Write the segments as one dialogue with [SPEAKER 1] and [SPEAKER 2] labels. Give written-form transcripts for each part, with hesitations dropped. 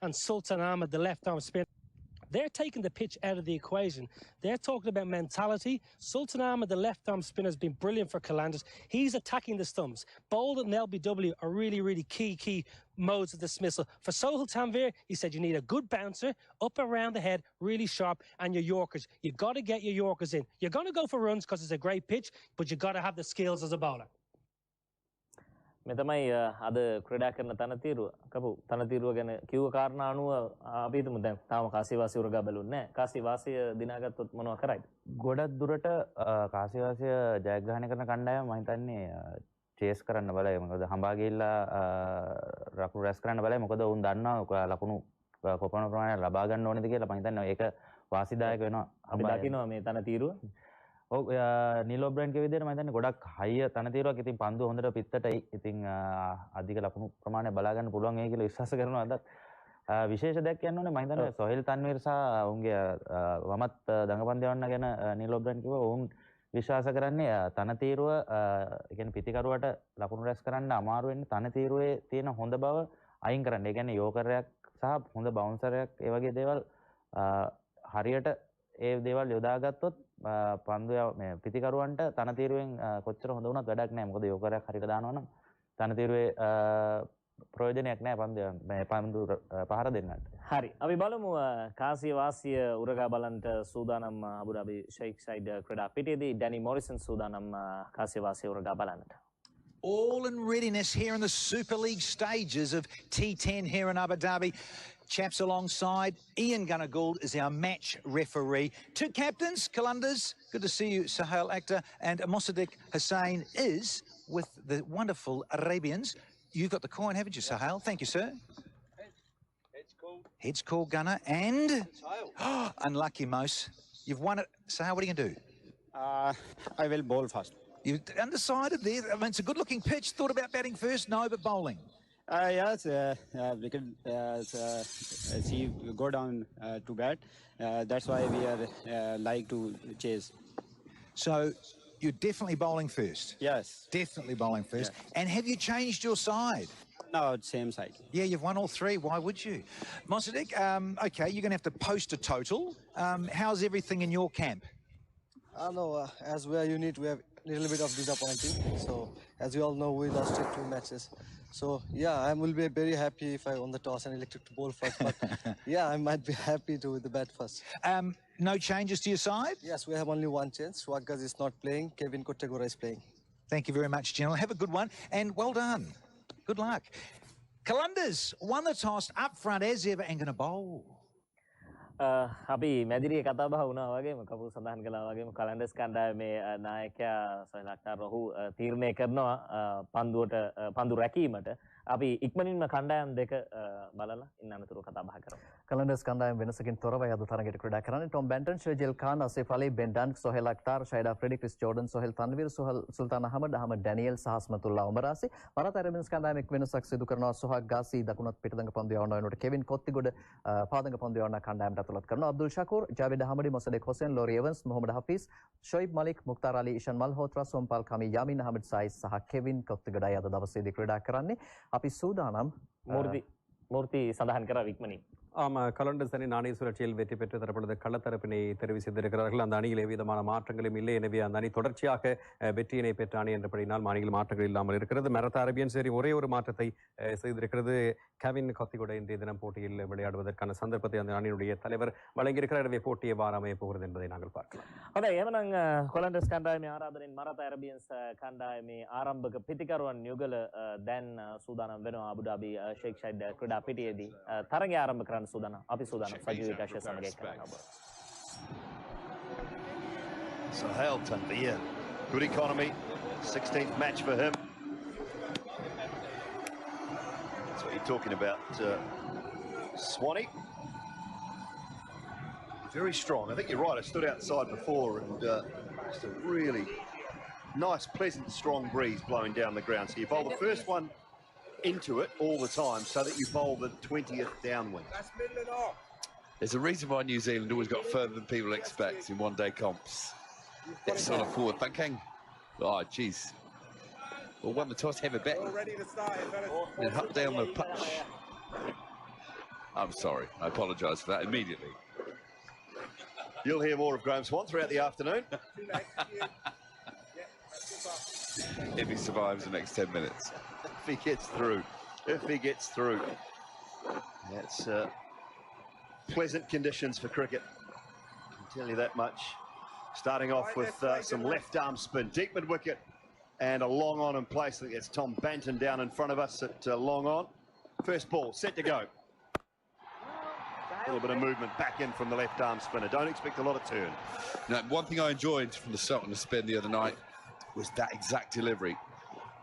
[SPEAKER 1] and Sultan Ahmed, the left-arm spinner. They're taking the pitch out of the equation. They're talking about mentality. Sultan Ahmed, the left-arm spinner, has been brilliant for Qalandars. He's attacking the stumps. Bowled and LBW are really, really key modes of dismissal. For Sohail Tanvir, he said you need a good bouncer, up around the head, really sharp, and your Yorkers. You've got to get your Yorkers in. You're going to go for runs because it's a great pitch, but you've got to have the skills as a bowler.
[SPEAKER 2] මේ තමයි අද ක්‍රීඩා කරන තනතිරුව කපු තනතිරුව ගැන කිව්ව කාරණා අනුව අපි හිතමු දැන් තාම කාසිවාසී උරගා බැලුන්නේ නැහැ. කාසිවාසී දිනාගත්තොත් මොනවා කරයිද?
[SPEAKER 3] ගොඩක් දුරට කාසිවාසී ජයග්‍රහණය කරන කණ්ඩායම මම හිතන්නේ චේස් කරන්න බලයි. මොකද හඹා ගිහිල්ලා ලකුණු රැස් කරන්න බලයි. මොකද උන් දන්නවා ලකුණු කොපමණ ප්‍රමාණයක් ලබා ගන්න ඕනේද කියලා. මම හිතන්නේ ඒක වාසිදායක වෙනවා.
[SPEAKER 2] අපි දකිනවා මේ තනතිරුව.
[SPEAKER 3] ඔව් නිලෝ බ්‍රෑන්ඩ් ගේ විදිහට මම හිතන්නේ ගොඩක් හයිය තනතිරුවක්. ඉතින් පන්දු හොඳට පිටතටයි. ඉතින් අධික ලකුණු ප්‍රමාණය බලා ගන්න පුළුවන් වෙයි කියලා විශ්වාස කරනවා. අද විශේෂ දෙයක් කියන්න ඕනේ මම හිතන්නේ සොහෙල් තන්වීර් සහ උන්ගේ වමත් දඟපන්දයවන්න ගැන නිලෝ බ්‍රෑන්ඩ් කිව්වා. උන් විශ්වාස කරන්නේ තනතිරුව කියන්නේ පිටිකරුවට ලකුණු රැස් කරන්න අමාරු වෙන්නේ තනතිරුවේ තියෙන හොඳ බව අයින් කරන්න. ඒ කියන්නේ යෝකරයක් සහ හොඳ බවුන්සරයක් ඒ වගේ දේවල් හරියට ඒ දේවල් යොදාගත්තොත් පන්දු මේ පිටිකරුවන්ට තනතිරුවෙන් කොච්චර හොඳ වුණත් වැඩක් නැහැ. මොකද යෝකරයක් හරියට දානවා නම් තනතිරුවේ ප්‍රයෝජනයක් නැහැ පන්දු පහර දෙන්නට.
[SPEAKER 2] හරි. අපි බලමු කාසිවාසී උරගා බලන්ට සූදානම් අබුදාබි ෂේක් සයිඩ් ක්‍රීඩා පිටියේදී ඩැනි මොරිසන් සූදානම් කාසිවාසී උරගා බලන්නට.
[SPEAKER 4] All in readiness here in the Super League stages of T10 here in Abu Dhabi. Chaps alongside. Ian Gunnar-Gould is our match referee. Two captains, Qalandars, good to see you, Sohail Akhtar, and Mossadegh Hussain is with the wonderful Arabians. You've got the coin, haven't you, Sohail? Thank you, sir. Heads called Gunnar, and unlucky Mos. You've won it. Sohail, what are you going to do?
[SPEAKER 5] I will bowl first.
[SPEAKER 4] You've undecided there. I mean, it's a good-looking pitch. Thought about batting first? No, but bowling.
[SPEAKER 5] Yes, because as he go down to bat, that's why we are like to chase.
[SPEAKER 4] So you're definitely bowling first?
[SPEAKER 5] Yes.
[SPEAKER 4] Definitely bowling first.
[SPEAKER 5] Yeah.
[SPEAKER 4] And have you changed your side?
[SPEAKER 5] No, same side.
[SPEAKER 4] Yeah, you've won all three. Why would you? Mossadegh, okay, you're going to have to post a total. How's everything in your camp?
[SPEAKER 6] I know, as we are unit, we have a little bit of disappointing. So, as you all know, we lost 2 matches. So, yeah, I will be very happy if I won the toss and elected to bowl first. But, yeah, I might be happy to with the bat first.
[SPEAKER 4] No changes to your side?
[SPEAKER 6] Yes, we have only one change. Swagaz is not playing. Kevin Kottegora is playing.
[SPEAKER 4] Thank you very much, General. Have a good one. And well done. Good luck. Qalandars won the toss up front as ever and going to bowl.
[SPEAKER 2] අපි මැදිරියේ කතා බහ වුණා වගේම කපුල් සඳහන් කළා වගේම කලන්ඩර්ස් කණ්ඩායමේ නායකයා සොහෙල් අක්ටර් රහු තීරණය කරනවා පන්දු රැකීමට. අපි ඉක්මනින්ම කණ්ඩායම් දෙක බලලා ඉන්න අනතුරු කතා බහ කරමු.
[SPEAKER 7] කලන්ඩර්ස් කණ්ඩායම වෙනසකින් තොරව යදු තරගයට ක්‍රීඩා කරන්නේ Tom බැන්ටන්, ෂෙජල් Khan, Asif Ali, Ben Dunk, Sohail Akhtar, ෂයිඩා ෆ්‍රෙඩි, ක්‍රිස් ජෝඩන්, සොහෙල් තන්වීර්, සුල්තාන් අහමඩ්, අහමඩ් ඩැනියල් සහ හස්මතුල්ලා උමරාසි. මරත ඇරබින්ස් කණ්ඩායමෙක් වෙනසක් සිදු කරනවා. සොහාග් ගාසි දකුණත් පිටදඟ පන්දු යවන වෙනකොට කෙවින් කොත්තිගොඩ පාදඟ පන්දු යවන කණ්ඩායමට ඇතුළත් කරනවා. අබ්දුල් ශකූර්, ජාවිද් අහමඩි, මොසදෙක් හොසෙන්, ලෝරි එවන්ස්, මොහමඩ් හෆීස්, ෂොයිබ් මලික්, මුක්තාර් අලි, ඉෂන් මල්හෝත්‍රා, සොම්පල් කමි, යාමින් අහමඩ් සයිස් සහ කෙවින් කොත්තිගොඩයි අද දවසේදී ක්‍රීඩා කරන්නේ. අපි සූදානම්
[SPEAKER 2] மூர்த்தி சந்தாகன் கரா விக்மணி.
[SPEAKER 8] ஆமாம், கலண்டர்ஸ் அணி நாணய சுழற்சியில் வெற்றி பெற்று தரப்பொழுது கள்ளத்தரப்பினை தெரிவு செய்திருக்கிறார்கள். அந்த அணியில் எவ்விதமான மாற்றங்களும் இல்லை. எனவே அந்த அணி தொடர்ச்சியாக வெற்றியினை பெற்ற அணி என்றபடினால் அணியில் மாற்றங்கள் இல்லாமல் இருக்கிறது. மரத்த அரேபியன் சரி ஒரே ஒரு மாற்றத்தை செய்திருக்கிறது. கெவின் கொத்திகொட இன்றைய தினம் போட்டியில் விளையாடுவதற்கான சந்தர்ப்பத்தை அந்த அணியினுடைய தலைவர் வழங்கியிருக்கிறார். எனவே போட்டியை வாரமைய போகிறது என்பதை நாங்கள் பார்க்கலாம்.
[SPEAKER 2] අද එවනම් කොලන්ඩර්ස් කණ්ඩායමේ ආරාධනෙන් මරත ඇරබියන්ස් කණ්ඩායමේ ආරම්භක පිටිකරුවන් යුගල දැන් සූදානම් වෙනවා අබුදාබි ෂේක් සයිඩ් ක්‍රීඩා පිටියේදී තරගය ආරම්භ කරන්න සූදානම්. අපි සූදානම් සජීව විකාශය සමග එක්කම.
[SPEAKER 9] Sohail Tanvir, good economy, 16th match for him. That's what you're talking about, Swanee. Very strong. I think you're right. I stood outside before and just a really nice, pleasant, strong breeze blowing down the ground. So you bowl the first one into it all the time so that you bowl the 20th downwind.
[SPEAKER 10] There's a reason why New Zealand always got further than people expect in one-day comps. It's sort of forward thinking. Oh, jeez. Well, won the toss, have a bet.
[SPEAKER 11] All ready to start.
[SPEAKER 10] And up down the pitch. I'm sorry. I apologise for that immediately.
[SPEAKER 9] You'll hear more of Graham Swan throughout the afternoon.
[SPEAKER 10] If he survives the next 10 minutes.
[SPEAKER 9] If he gets through. If he gets through. That's pleasant conditions for cricket. I can tell you that much. Starting off with some left arm spin. Deep mid wicket and a long on in place. I think it's Tom Banton down in front of us at long on. First ball, set to go. A little bit of movement back in from the left arm spinner. Don't expect a lot of turn.
[SPEAKER 10] Now, one thing I enjoyed from the start on the spin the other night was that exact delivery.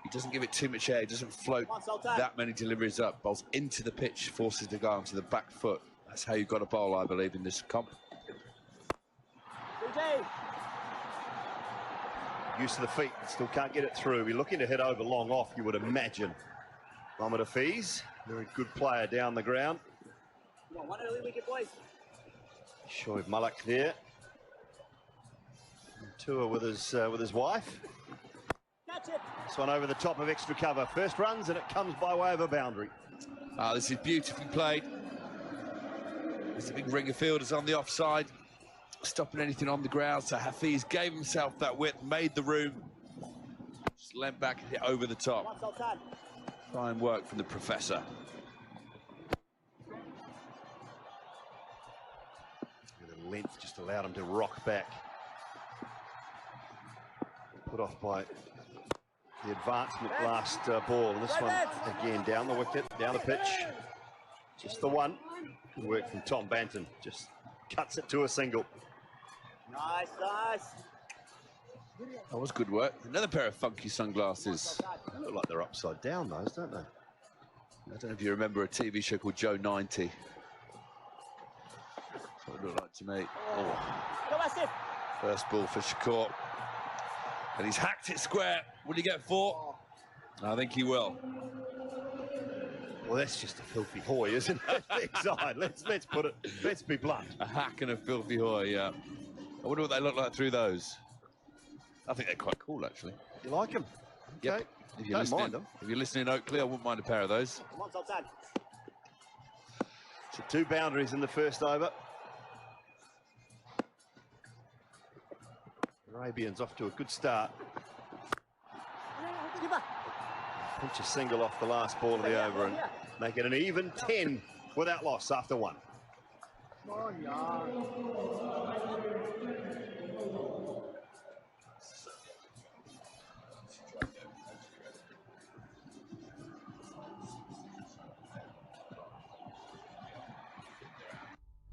[SPEAKER 10] He doesn't give it too much air. He doesn't float that many deliveries up. Bowls into the pitch, forces the guy onto the back foot. That's how you've got to bowl, I believe, in this comp.
[SPEAKER 9] Use of the feet, still can't get it through. We're looking to hit over long off, you would imagine. Mohamed Hafiz, very good player down the ground.
[SPEAKER 11] Come on, one early wicket, boys.
[SPEAKER 9] Shoaib Malik there. And Tour with his wife.
[SPEAKER 11] Catch it.
[SPEAKER 9] This one over the top of extra cover. First runs, and it comes by way of a boundary.
[SPEAKER 10] This is beautifully played. There's a big ring of fielders on the offside, stopping anything on the ground. So Hafiz gave himself that width, made the room, just leant back and hit over the top. Fine work from the professor.
[SPEAKER 9] The length just allowed him to rock back. Put off by the advancement last ball. And this one, again, down the wicket, down the pitch. Just the one. Good work from Tom Banton. Just cuts it to a single.
[SPEAKER 11] Nice, nice.
[SPEAKER 10] That was good work. Another pair of funky sunglasses.
[SPEAKER 9] They look like they're upside down, those, don't they?
[SPEAKER 10] I don't know if you remember a TV show called Joe 90. That's what it looked like to me. Oh. First ball for Shakur. And he's hacked it square. Will he get 4? I think he will.
[SPEAKER 9] Well, that's just a filthy hoy, isn't it? Big side. Let's put it. Let's be blunt.
[SPEAKER 10] A hack and a filthy hoy, yeah. I wonder what they look like through those. I think they're quite cool, actually.
[SPEAKER 9] You like them? Okay.
[SPEAKER 10] Yep. If you're listening, if you're listening in Oakley, I wouldn't mind a pair of those.
[SPEAKER 11] Come on, Sultan.
[SPEAKER 9] So 2 boundaries in the first over. Arabians off to a good start. Pinch a single off the last ball of the over and make it an even 10 without loss after 1.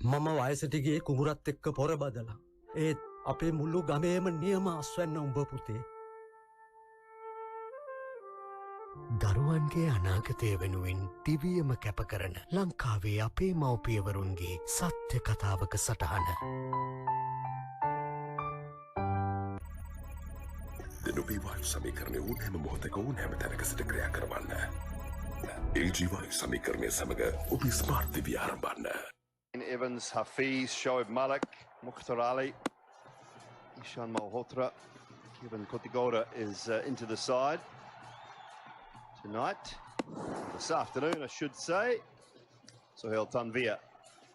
[SPEAKER 12] මම වයසට ගියේ කුඹුරත් එක්ක පොර බදලා. ඒත් අපේ මුළු ගමේම නියම අස්වැන්න උඹ පුතේ. දරුවන්ගේ අනාගතය වෙනුවෙන් දිවියම කැප කරන ලංකාවේ අපේ මව්පියවරුන්ගේ සත්‍ය කතාවක සටහන.
[SPEAKER 13] දෙනුපී වායු සමීකරණය ඕනෑම මොහොතක ඕනෑම තැනක සිට ක්‍රියා කරවන්න. LG වායු සමීකරණය සමග ඔබේ ස්මාර්ට් දිවිය ආරම්භන්න.
[SPEAKER 9] Evans, Hafiz, Shoaib Malik, Mukhtar Ali, Ishan Malhotra, Kevin Kotigora is into the side tonight. This afternoon, I should say. Sohail Tanvir,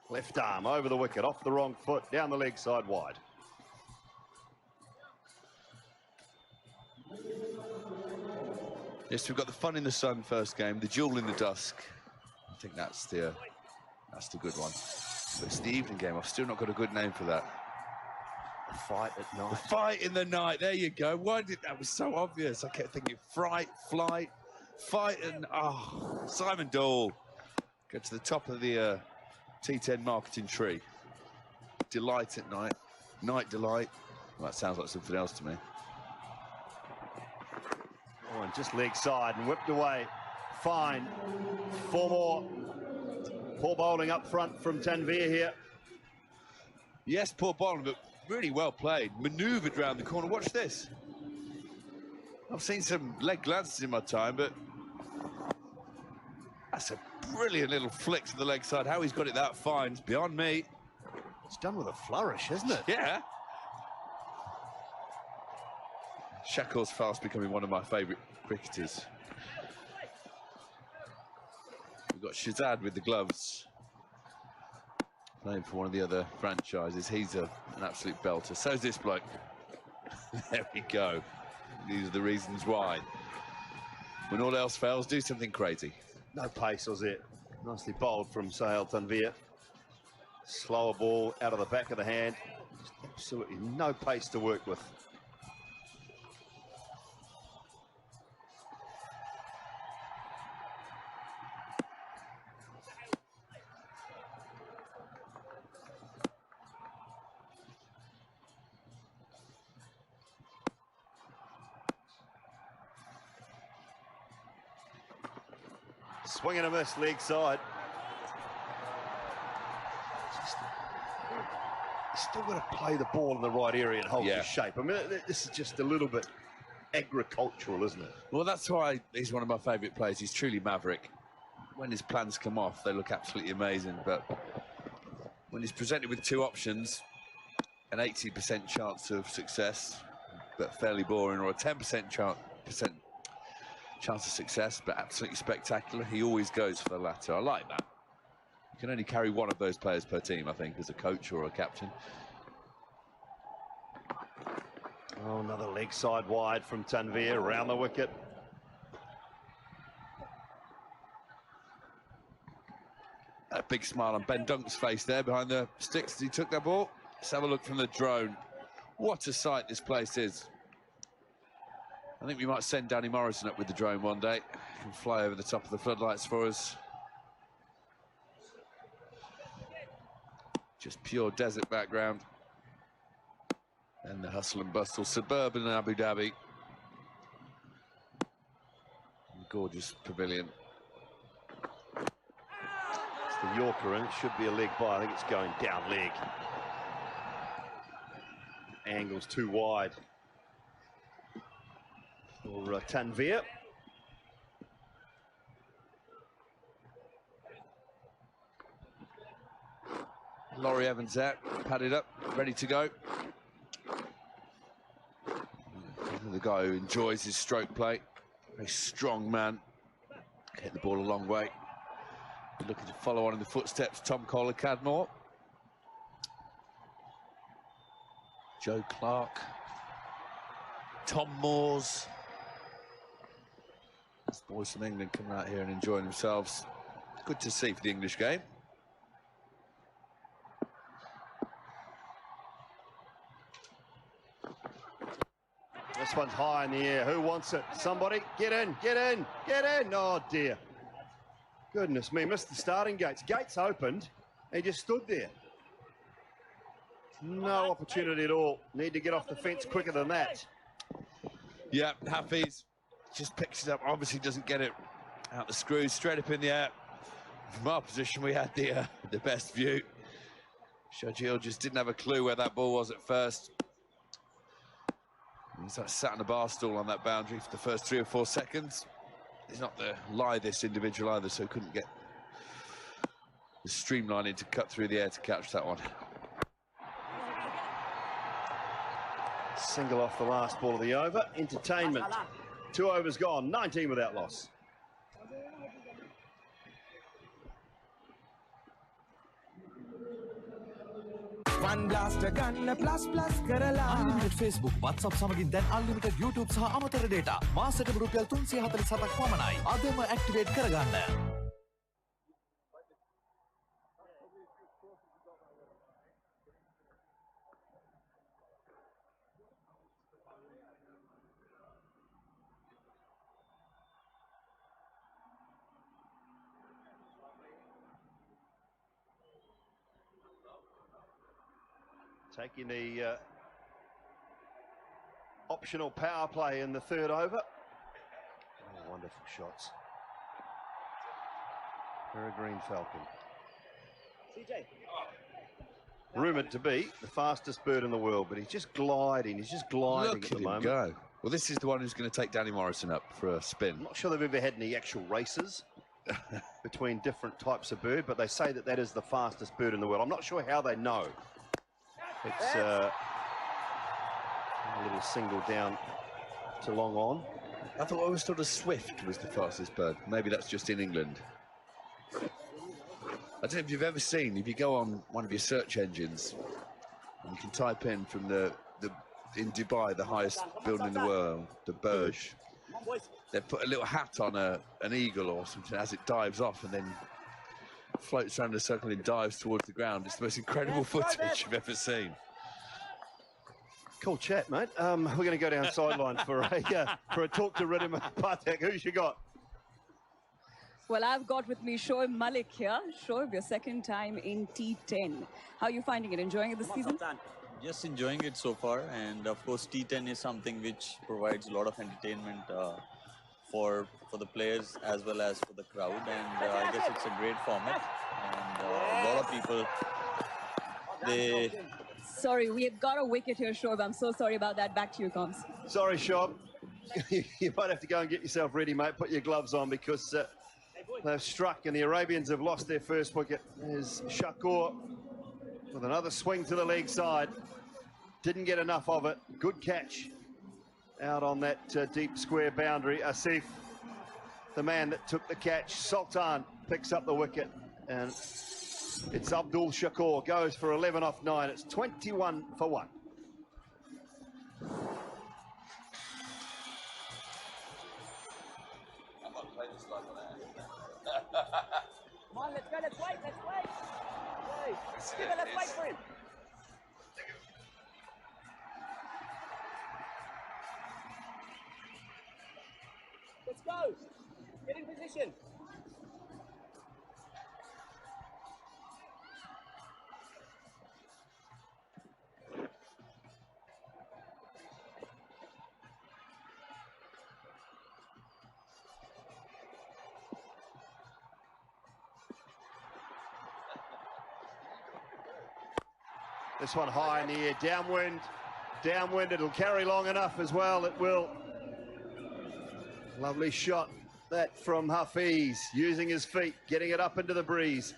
[SPEAKER 9] left arm over the wicket, off the wrong foot, down the leg side wide.
[SPEAKER 10] Yes, we've got the fun in the sun first game, the jewel in the dusk. I think that's the good one. But it's the evening game. I've still not got a good name for that.
[SPEAKER 9] The fight at night.
[SPEAKER 10] The fight in the night. There you go. Why did that was so obvious? I kept thinking fright, flight, fight, and Simon Dole. Go to the top of the T10 marketing tree. Delight at night. Night delight. Well, that sounds like something else to me.
[SPEAKER 9] Oh, and just leg side and whipped away. Fine. 4 more. Poor bowling up front from Tanvir here.
[SPEAKER 10] Yes, poor bowling, but really well played. Manoeuvred round the corner. Watch this. I've seen some leg glances in my time, but that's a brilliant little flick to the leg side. How he's got it that fine is beyond me.
[SPEAKER 9] It's done with a flourish, isn't it?
[SPEAKER 10] Yeah. Shakur's fast becoming one of my favourite cricketers. We've got Shazad with the gloves. playing for one of the other franchises. He's an absolute belter. So's this bloke. There we go. These are the reasons why. When all else fails, do something crazy.
[SPEAKER 9] No pace, was it? Nicely bowled from Sohail Tanvir. Slower ball out of the back of the hand. Just absolutely no pace to work with. Swing and a miss, leg side. Still got to play the ball in the right area and hold the shape. I mean, this is just a little bit agricultural, isn't it?
[SPEAKER 10] Well, that's why he's one of my favourite players. He's truly maverick. When his plans come off, they look absolutely amazing. But when he's presented with two options, an 80% chance of success, but fairly boring, or a 10% chance of success, but absolutely spectacular, he always goes for the latter. I like that. You can only carry one of those players per team, I think, as a coach or a captain.
[SPEAKER 9] Oh, another leg side wide from Tanvir around the wicket.
[SPEAKER 10] A big smile on Ben Dunk's face there behind the sticks as he took that ball. Let's have a look from the drone. What a sight this place is. I think we might send Danny Morrison up with the drone one day. He can fly over the top of the floodlights for us. Just pure desert background. And the hustle and bustle, suburban Abu Dhabi. Gorgeous pavilion.
[SPEAKER 9] It's the Yorker, and it should be a leg by. I think it's going down leg. Angle's too wide for Tanvir.
[SPEAKER 10] Laurie Evans there, padded up, ready to go. The guy who enjoys his stroke play, very strong man, hit the ball a long way. Looking to follow on in the footsteps, Tom Kohler-Cadmore. Joe Clark, Tom Moores. These boys from England coming out here and enjoying themselves. Good to see for the English game.
[SPEAKER 9] This one's high in the air. Who wants it? Somebody? Get in, get in, get in. Oh, dear. Goodness me, missed the starting gates. Gates opened, he just stood there. No opportunity at all. Need to get off the fence quicker than that.
[SPEAKER 10] Yeah, Hafiz just picks it up. Obviously doesn't get it out the screws. Straight up in the air. From our position, we had the best view. Shajil just didn't have a clue where that ball was at first. He's like sat on a bar stool on that boundary for the first 3 or 4 seconds. He's not the lithiest individual either, so couldn't get the streamlining to cut through the air to catch that one.
[SPEAKER 9] Single off the last ball of the over. Entertainment. 2 overs gone, 19 without loss.
[SPEAKER 14] Unlimited Facebook, WhatsApp සමගින් දැන් unlimited YouTube සහ අමතර data. මාසෙකට රුපියල් 347ක් පමණයි. අදම activate කරගන්න.
[SPEAKER 9] Taking the optional power play in the 3rd over. Oh, wonderful shots. Peregrine Falcon.
[SPEAKER 11] CJ.
[SPEAKER 9] Rumoured to be the fastest bird in the world, but he's just gliding. He's just gliding at the moment.
[SPEAKER 10] Go. Well, this is the one who's going to take Danny Morrison up for a spin.
[SPEAKER 9] I'm not sure they've ever had any actual races between different types of bird, but they say that that is the fastest bird in the world. I'm not sure how they know. It's a little single down to long on.
[SPEAKER 10] I thought Swift was the fastest bird. Maybe that's just in England. I don't know if you've ever seen, if you go on one of your search engines, and you can type in from in Dubai, the highest building in the world, the Burj. They put a little hat on an eagle or something as it dives off and then floats around the circle and dives towards the ground. It's the most incredible footage you've ever seen.
[SPEAKER 9] Cool chat, mate. We're going to go down sideline for a talk to Ridhima Pathak. Who's you got?
[SPEAKER 15] Well, I've got with me Shoaib Malik here. Shoaib, your second time in T10. How are you finding it? Enjoying it this season?
[SPEAKER 16] Just enjoying it so far, and of course T10 is something which provides a lot of entertainment for the players as well as for the crowd, and I guess it's a great format, and a lot of people,
[SPEAKER 15] Sorry, we have got a wicket here, Shoaib. I'm so sorry about that. Back to you, Combs.
[SPEAKER 9] Sorry, Shoaib. You might have to go and get yourself ready, mate. Put your gloves on because they've struck and the Arabians have lost their first wicket. There's Shakur with another swing to the leg side. Didn't get enough of it. Good catch out on that deep square boundary. Asif, the man that took the catch. Sultan picks up the wicket, and it's Abdul Shakur. Goes for 11 off 9. It's 21 for 1.
[SPEAKER 11] Come on, let's go, let's wait. Let's wait for him. Let's go. Get in position.
[SPEAKER 9] This one high in the air, downwind, it'll carry long enough as well, it will. Lovely shot, that from Hafiz, using his feet, getting it up into the breeze.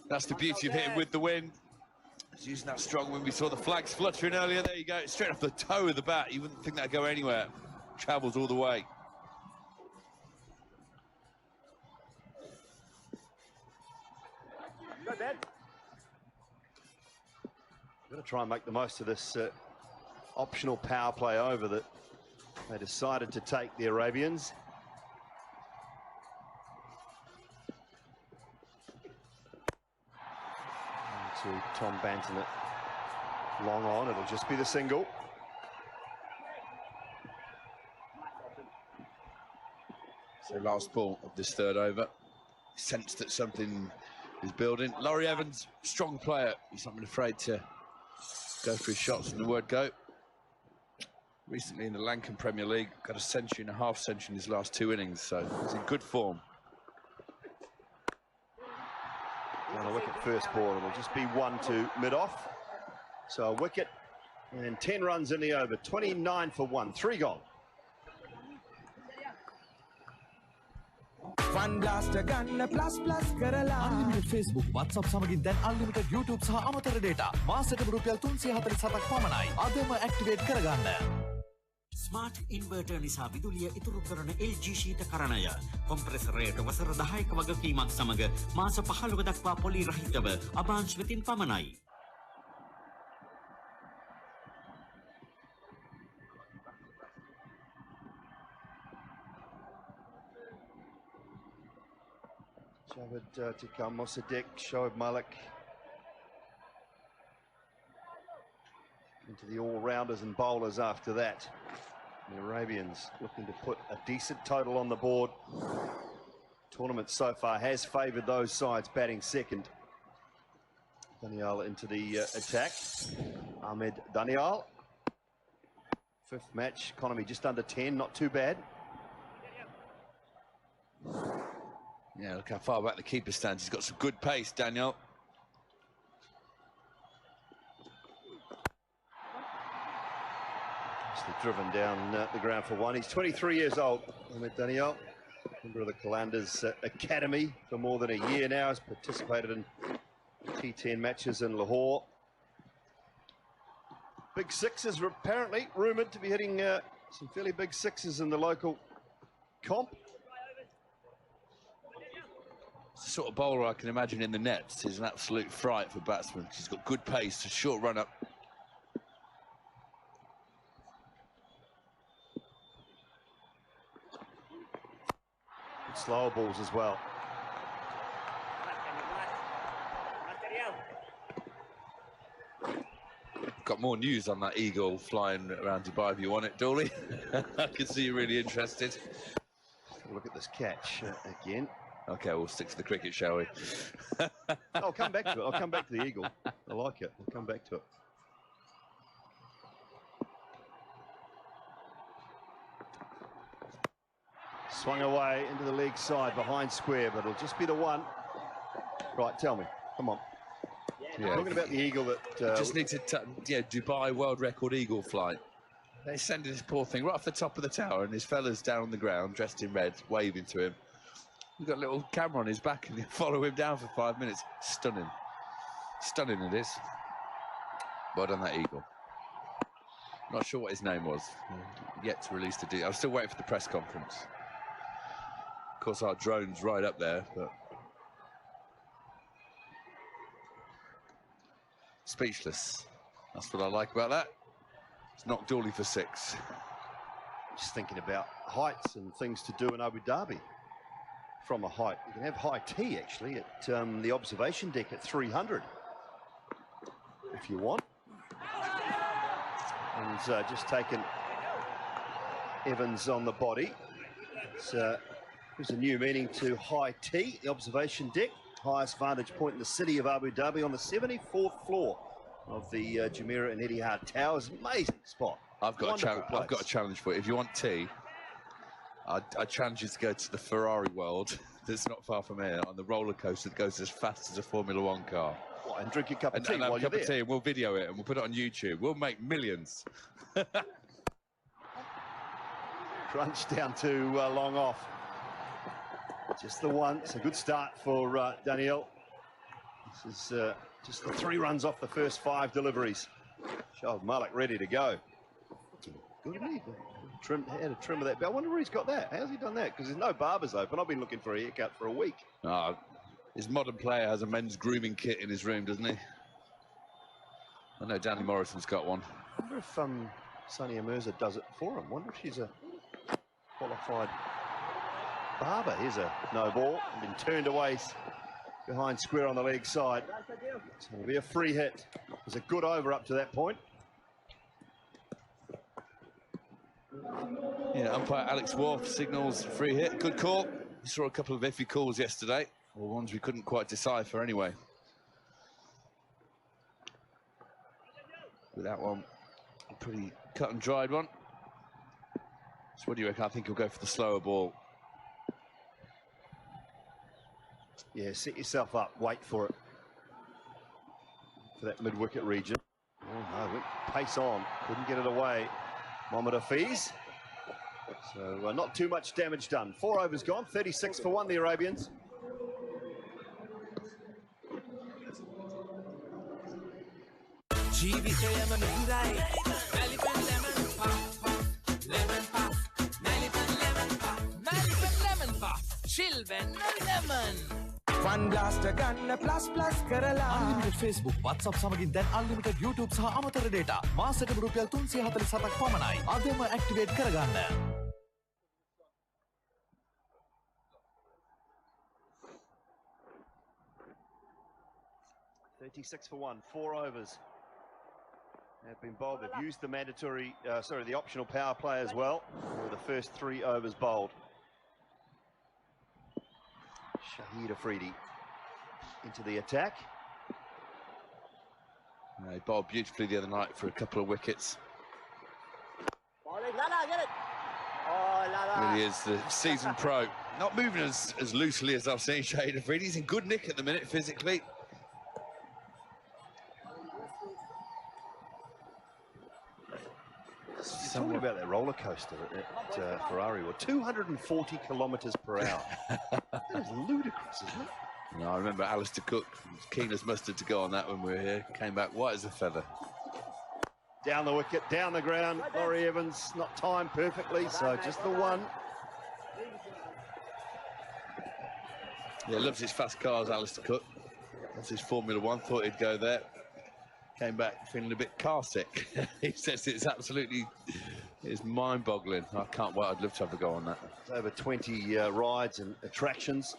[SPEAKER 10] That's the beauty of hitting with the wind. He's using that strong wind. We saw the flags fluttering earlier. There you go, straight off the toe of the bat. You wouldn't think that'd go anywhere. Travels all the way.
[SPEAKER 9] Go, Dad. Going to try and make the most of this optional power play over that they decided to take, the Arabians. And to Tom Banton it long on, it'll just be the single.
[SPEAKER 10] So last ball of this third over. Sensed that something is building. Laurie Evans, strong player. He's not been afraid to go for his shots from the word go. Recently in the Lankan Premier League, got a century and a half century in his last 2 innings, so he's in good form.
[SPEAKER 9] On a wicket first ball, it'll just be 1-2 mid-off. So a wicket and 10 runs in the over, 29 for 1, 3 gone.
[SPEAKER 14] Unlimited Facebook, WhatsApp සමගින් දැන් unlimited YouTube සහ අමතර data. මාසෙට රුපියල් 347ක් පමණයි. අදම activate කරගන්න.
[SPEAKER 17] Smart inverter නිසා විදුලිය ඉතුරු කරන LG ශීතකරණය කොම්ප්‍රෙසරයට වසර 10ක වගකීමක් සමග මාස 15 දක්වා පොලි රහිතව අබාංශ වෙතින් පමණයි.
[SPEAKER 9] Javed Tikal, Mossadegh, Shoaib Malik. Into the all-rounders and bowlers after that. The Arabians looking to put a decent total on the board. Tournament so far has favoured those sides batting second. Daniel into the attack. Ahmed Daniel. 5th match, economy just under 10, not too bad.
[SPEAKER 10] Yeah, look how far back the keeper stands. He's got some good pace, Daniel.
[SPEAKER 9] Driven down the ground for 1. He's 23 years old, Ahmed Daniel, member of the Qalandars Academy for more than a year now. Has participated in T10 matches in Lahore. Big sixes are apparently rumoured to be hitting some fairly big sixes in the local comp.
[SPEAKER 10] It's the sort of bowler I can imagine in the nets. He's an absolute fright for batsmen. He's got good pace, a short run up.
[SPEAKER 9] Slower balls as well.
[SPEAKER 10] Got more news on that eagle flying around Dubai if you want it, Dooley. I can see you're really interested.
[SPEAKER 9] Look at this catch again.
[SPEAKER 10] Okay, we'll stick to the cricket, shall we?
[SPEAKER 9] I'll come back to it. I'll come back to the eagle. I like it. I'll come back to it. Swung away into the leg side behind square, but it'll just be the one. Right, tell me. Come on.
[SPEAKER 10] Yeah.
[SPEAKER 9] Talking about the eagle that...
[SPEAKER 10] just need to... Dubai world record eagle flight. They send this poor thing right off the top of the tower, and his fella's down on the ground, dressed in red, waving to him. We've got a little camera on his back, and they follow him down for 5 minutes. Stunning. Stunning it is. Well done, that eagle. Not sure what his name was. Yet to release the deal. I'm still waiting for the press conference. Of course, our drone's right up there, but... Speechless. That's what I like about that. It's knocked Dooley for 6.
[SPEAKER 9] Just thinking about heights and things to do in Abu Dhabi. From a height, you can have high tea actually at the observation deck at 300 if you want. And just taken Evans on the body. There's a new meaning to high tea, the observation deck. Highest vantage point in the city of Abu Dhabi on the 74th floor of the Jumeirah and Etihad Towers. Amazing spot.
[SPEAKER 10] I've got a challenge for you. If you want tea, I challenge you to go to the Ferrari world that's not far from here on the roller coaster that goes as fast as a Formula One car.
[SPEAKER 9] What, and drink a cup of tea while
[SPEAKER 10] have a
[SPEAKER 9] you're
[SPEAKER 10] cup of
[SPEAKER 9] there?
[SPEAKER 10] tea, and we'll video it and we'll put it on YouTube. We'll make millions.
[SPEAKER 9] Crunch down to long off. Just the one. It's a good start for Daniel. This is just the 3 runs off the first 5 deliveries. Shoaib Malik ready to go. Good, isn't he? Had a trim of that. But I wonder where he's got that. How's he done that? Because there's no barbers open. I've been looking for a haircut for a week.
[SPEAKER 10] His modern player has a men's grooming kit in his room, doesn't he? I know Danny Morrison's got one.
[SPEAKER 9] I wonder if Sania Mirza does it for him. I wonder if she's a qualified barber. Here's a no ball. Been turned away behind square on the leg side. It's going to be a free hit. It's a good over up to that point.
[SPEAKER 10] Yeah, umpire Alex Wharf signals free hit. Good call. We saw a couple of iffy calls yesterday, or ones we couldn't quite decipher anyway. With that one, a pretty cut and dried one. So what do you reckon? I think he'll go for the slower ball.
[SPEAKER 9] Yeah, set yourself up. Wait for it. For that mid-wicket region. Oh no, went pace on. Couldn't get it away. Mohamed Hafiz. So not too much damage done. 4 overs gone, 36 for 1, the Arabians.
[SPEAKER 14] Fun blaster ගන්න plus කරලා unlimited Facebook WhatsApp සමගින් දැන් unlimited YouTube සහ අමතර data මාසෙකට රුපියල් 347ක් පමණයි. අදම activate කරගන්න.
[SPEAKER 9] 36 for 1, 4 overs. Have been bowled. They've used the mandatory, the optional power play as well. For the first 3 overs bowled. Shahid Afridi into the attack.
[SPEAKER 10] He bowled beautifully the other night for a couple of wickets. Really is the seasoned pro. Not moving as loosely as I've seen Shahid Afridi. He's in good nick at the minute physically.
[SPEAKER 9] Talking about that roller coaster at Ferrari, 240 kilometres per hour. That is ludicrous, isn't it?
[SPEAKER 10] No, I remember Alistair Cook, keen as mustard to go on that when we were here. Came back white as a feather.
[SPEAKER 9] Down the wicket, down the ground. Laurie Evans not timed perfectly, so just the one.
[SPEAKER 10] Yeah, loves his fast cars, Alistair Cook. That's his Formula One. Thought he'd go there. Came back feeling a bit car sick. He says it's absolutely, it's mind-boggling. I can't wait. I'd love to have a go on that.
[SPEAKER 9] Over 20 rides and attractions,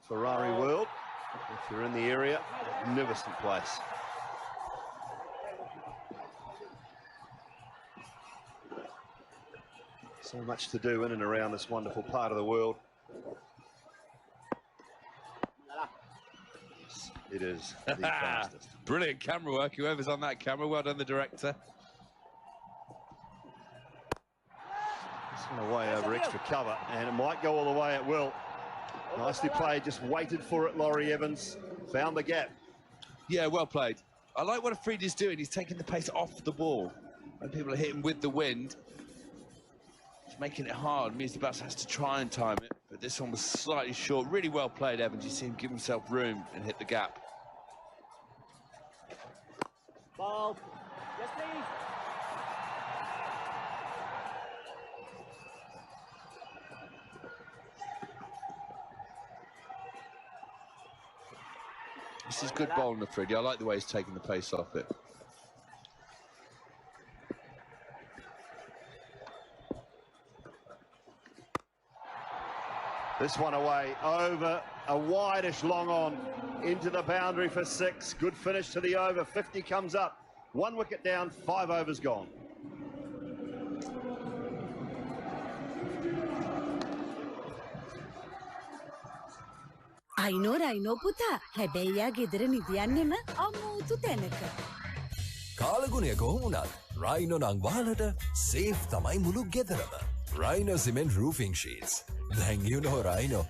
[SPEAKER 9] Ferrari World. If you're in the area, magnificent place. So much to do in and around this wonderful part of the world. It is the fastest.
[SPEAKER 10] Brilliant camera work. Whoever's on that camera, well done, the director.
[SPEAKER 9] It's going away over extra cover, and it might go all the way. It will. Nicely played. Just waited for it. Laurie Evans found the gap.
[SPEAKER 10] Yeah, well played. I like what Afridi's doing. He's taking the pace off the ball. When people are hitting with the wind, it's making it hard. Mr. Bass has to try and time it, but this one was slightly short. Really well played, Evans. You see him give himself room and hit the gap.
[SPEAKER 11] Ball. Yes, please.
[SPEAKER 10] This is good bowling, Afridi. I like the way he's taking the pace off it.
[SPEAKER 9] This one away over a wideish long on into the boundary for 6. Good finish to the over. 50 comes up. 1 wicket down, 5 overs gone.
[SPEAKER 18] අයිනෝ පුතා හැබැයි යා ගෙදර නිදියන්නෙම අමුතු තැනක.
[SPEAKER 19] කාලගුණය කොහොමුණත් Rhino නං වහලට safe තමයි මුළු ගෙදරම. Rhino Cement Roofing Sheets. Then you know Rhino.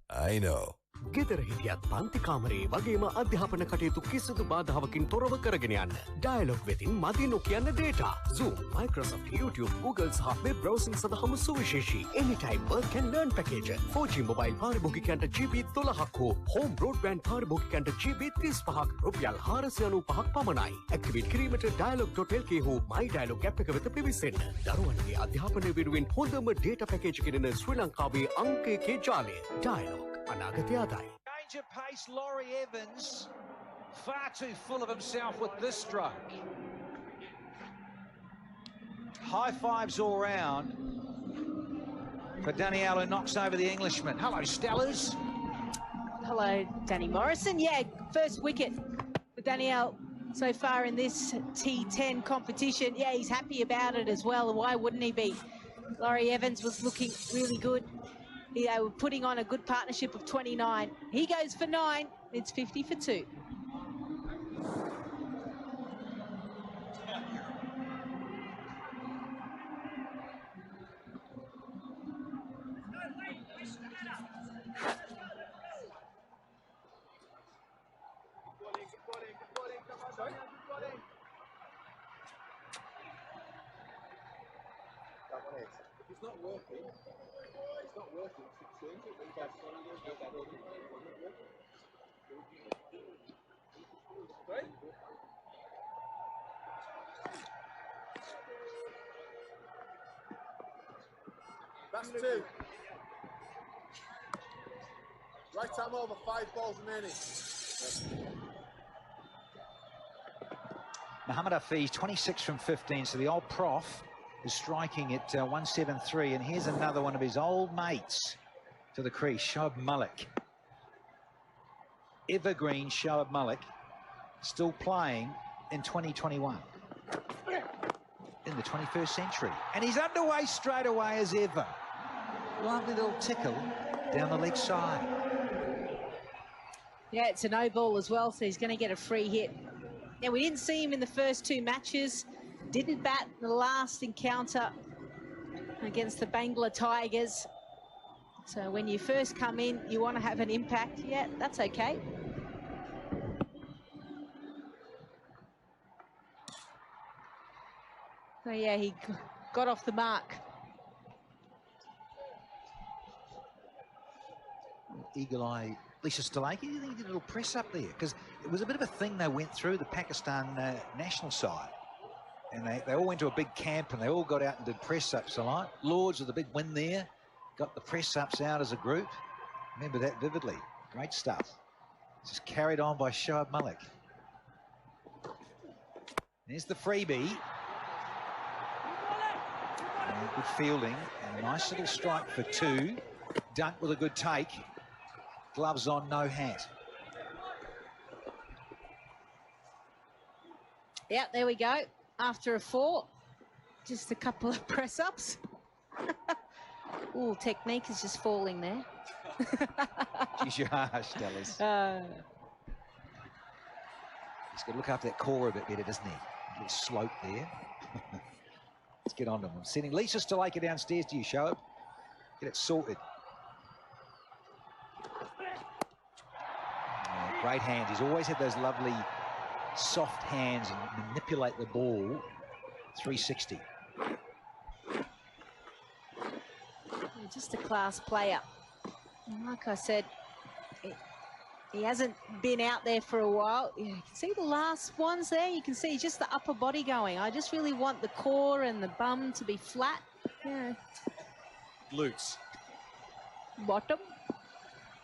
[SPEAKER 19] I know.
[SPEAKER 12] ගෙදර හිටියත් පන්ති කාමරේ වගේම අධ්‍යාපන කටයුතු කිසිදු බාධාවකින් තොරව කරගෙන යන්න. ඩයලොග් වෙතින් මදි නොකියන්න data. Zoom, Microsoft, YouTube, Google සහ web browsing සඳහාම සුවිශේෂී Anytime Work and Learn package. 4G mobile පාරිභෝගිකයන්ට GB 13ක් හෝ home broadband පාරිභෝගිකයන්ට GB 35ක් රුපියල් 495ක් පමණයි. ඇක්ටිවේට් කිරීමට dialog.lk හෝ My Dialog app එක වෙත පිවිසෙන්න. දරුවන්ගේ අධ්‍යාපනය වෙනුවෙන් හොඳම data package එකකින් ශ්‍රී ලංකාවේ අංක 1 ජාලය. Dialog.
[SPEAKER 4] Change of pace, Laurie Evans, far too full of himself with this stroke. High fives all round for Danielle, who knocks over the Englishman. Hello, Stellers.
[SPEAKER 20] Hello, Danny Morrison. Yeah, first wicket for Danielle so far in this T10 competition. Yeah, he's happy about it as well. Why wouldn't he be? Laurie Evans was looking really good. They were putting on a good partnership of 29. He goes for 9. It's 50 for 2.
[SPEAKER 21] It's not working. It's not working. Change it. We've got Qalandars, we've got working. Right? That's 2. Right time over, 5 balls remaining.
[SPEAKER 4] Muhammad Hafiz, 26 from 15, so the old prof is striking at 173, and here's another one of his old mates to the crease, Shoaib Malik. Evergreen Shoaib Malik, still playing in 2021, in the 21st century. And he's underway straight away as ever. Lovely little tickle down the leg side.
[SPEAKER 20] Yeah, it's a no ball as well, so he's going to get a free hit. Now, we didn't see him in the first 2 matches. Didn't bat in the last encounter against the Bangla Tigers. So when you first come in, you want to have an impact. Yeah, that's okay. So yeah, he got off the mark.
[SPEAKER 4] Eagle eye, Lisa Stalaki, do you think he did a little press up there? Because it was a bit of a thing they went through, the Pakistan national side. And they all went to a big camp and they all got out and did press-ups a lot. Lords with a big win there, got the press-ups out as a group. Remember that vividly. Great stuff. Just carried on by Shoaib Malik. There's the freebie. And good fielding. And a nice little strike for two. Dunk with a good take. Gloves on, no hat.
[SPEAKER 20] Yeah, there we go. After a 4, just a couple of press-ups. Ooh, technique is just falling there.
[SPEAKER 4] Geez, you're harsh, Stellas. He's got to look after that core a bit better, doesn't he? A little slope there. Let's get on to him. I'm sending Lisa Stalaker downstairs to you, Shoaib. Get it sorted. Oh, great hands. He's always had those lovely soft hands and manipulate the ball. 360.
[SPEAKER 20] Just a class player. And like I said, he hasn't been out there for a while. You can see the last ones there. You can see just the upper body going. I just really want the core and the bum to be flat. Yeah.
[SPEAKER 10] Loose.
[SPEAKER 20] Bottom.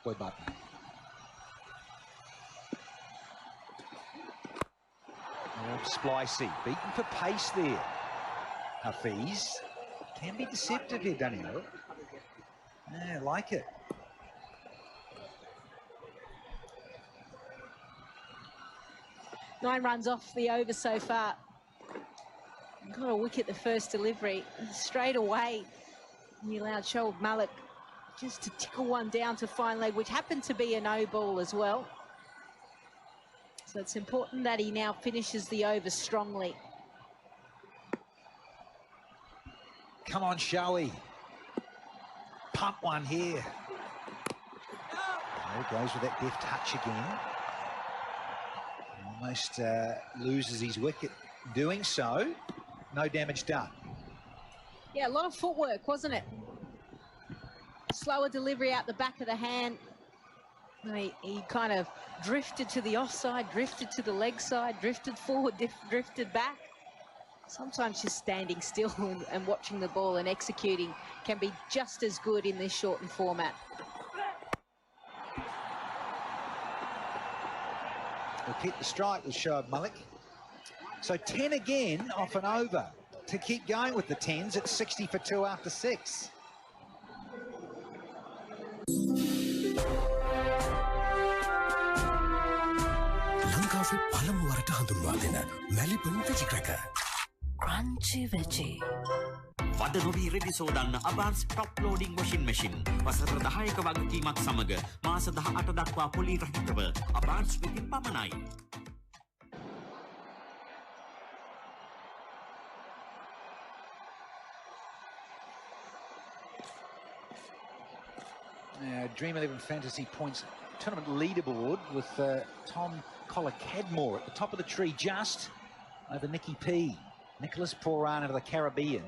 [SPEAKER 4] Boy button. Splicey. Beaten for pace there. Hafiz. Can be deceptive here, Daniel. Yeah, like it.
[SPEAKER 20] 9 runs off the over so far. Got a wicket the first delivery. And straight away, he allowed Shoaib Malik just to tickle one down to fine leg, which happened to be a no ball as well. So it's important that he now finishes the over strongly.
[SPEAKER 4] Come on, Shoaib. Pump one here. There he goes with that deft touch again. Almost loses his wicket doing so. No damage done.
[SPEAKER 20] Yeah, a lot of footwork, wasn't it? Slower delivery out the back of the hand. He kind of drifted to the offside, drifted to the leg side, drifted forward, drifted back. Sometimes just standing still and watching the ball and executing can be just as good in this shortened format.
[SPEAKER 4] He'll keep the strike with Shoaib Malik. So 10 again off an over to keep going with the 10s at 60 for 2 after 6.
[SPEAKER 12] ලංකාවේ පළමු වරට හඳුන්වා දෙන Maliban වෙජි cracker.
[SPEAKER 18] Crunchy veggie.
[SPEAKER 17] වද නොවී රෙදි සෝදන්න Abans top loading washing machine. වසර 10ක වගකීමක් සමග මාස 18 දක්වා පොලි රහිතව අබාන්ස් වෙතින් පමණයි.
[SPEAKER 4] Dream 11 Fantasy Points tournament leaderboard with Tom Collar-Cadmore at the top of the tree just over Nicky P. Nicholas Poran out of the Caribbean.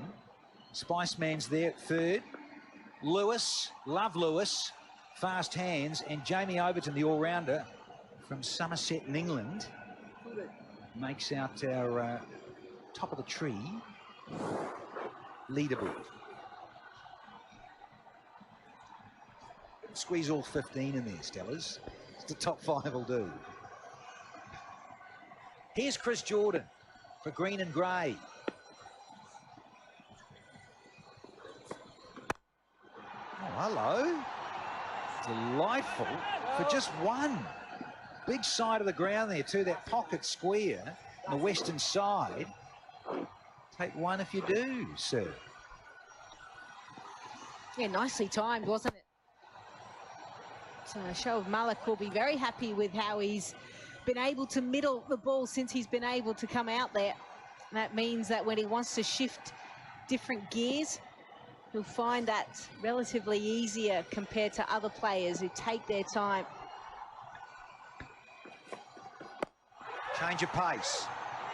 [SPEAKER 4] Spiceman's there at third. Lewis, love Lewis, fast hands, and Jamie Overton, the all-rounder from Somerset in England, makes out our top of the tree leaderboard. Squeeze all 15 in there, Stellas. The top 5 will do. Here's Chris Jordan for green and grey. Oh, hello. Delightful for just one. Big side of the ground there too, that pocket square on the western side. Take one if you do, sir.
[SPEAKER 20] Yeah, nicely timed, wasn't it? So Shoaib Malik will be very happy with how he's been able to middle the ball since he's been able to come out there. And that means that when he wants to shift different gears, he'll find that relatively easier compared to other players who take their time.
[SPEAKER 4] Change of pace.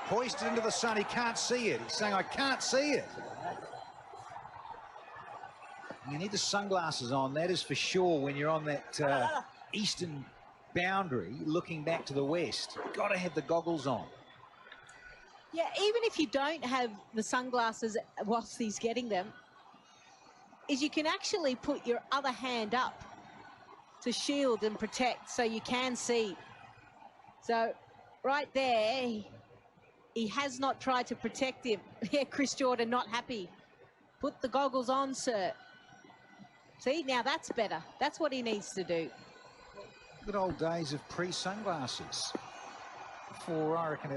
[SPEAKER 4] Hoisted into the sun, he can't see it. He's saying, I can't see it. You need the sunglasses on, that is for sure, when you're on that eastern boundary looking back to the west. Got to have the goggles on.
[SPEAKER 20] Yeah, even if you don't have the sunglasses whilst he's getting them, is you can actually put your other hand up to shield and protect so you can see. So right there, he has not tried to protect him. Yeah, Chris Jordan not happy. Put the goggles on, sir. See, now that's better. That's what he needs to do.
[SPEAKER 4] Good old days of pre-sunglasses. Before, I reckon,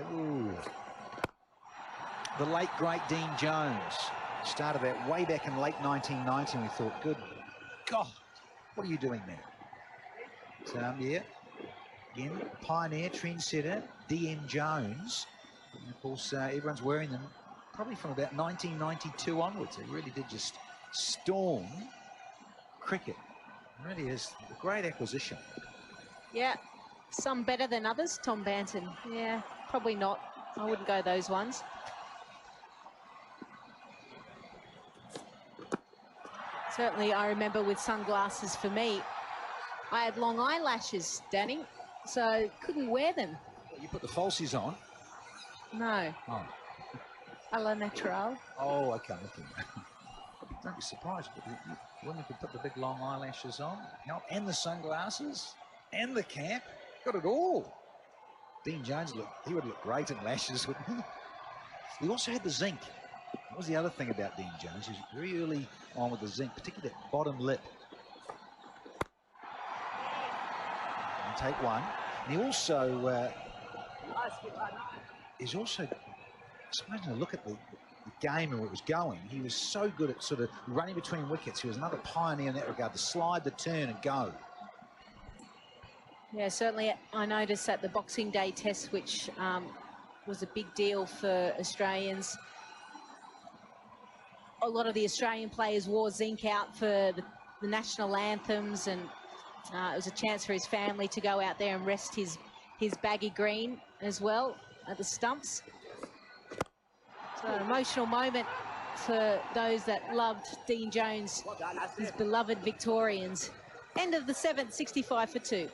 [SPEAKER 4] the late, great Dean Jones started that way back in late 1990, and we thought, good God, what are you doing there? So, yeah, again, pioneer, trendsetter, DM Jones. And of course, everyone's wearing them probably from about 1992 onwards. It really did just storm cricket. It really is a great acquisition.
[SPEAKER 20] Yeah, some better than others, Tom Banton. Yeah, probably not. I wouldn't go those ones. Certainly, I remember with sunglasses for me, I had long eyelashes, Danny, so couldn't wear them.
[SPEAKER 4] You put the falsies on?
[SPEAKER 20] No.
[SPEAKER 4] Oh.
[SPEAKER 20] A la natural.
[SPEAKER 4] Oh, okay. Don't be surprised, but women could put the big long eyelashes on, and the sunglasses, and the cap. Got it all. Dean Jones, he would look great in lashes, wouldn't he? He also had the zinc. That was the other thing about Dean Jones. He was very early on with the zinc, particularly that bottom lip. And take one. And he also is also, just imagine a look at the game and where it was going. He was so good at sort of running between wickets. He was another pioneer in that regard, the slide, the turn and go.
[SPEAKER 20] Yeah, certainly I noticed at the Boxing Day test, which was a big deal for Australians. A lot of the Australian players wore zinc out for the national anthems, and it was a chance for his family to go out there and rest his baggy green as well at the stumps. So an emotional moment for those that loved Dean Jones, his beloved Victorians. End of the 7th, 65 for 2.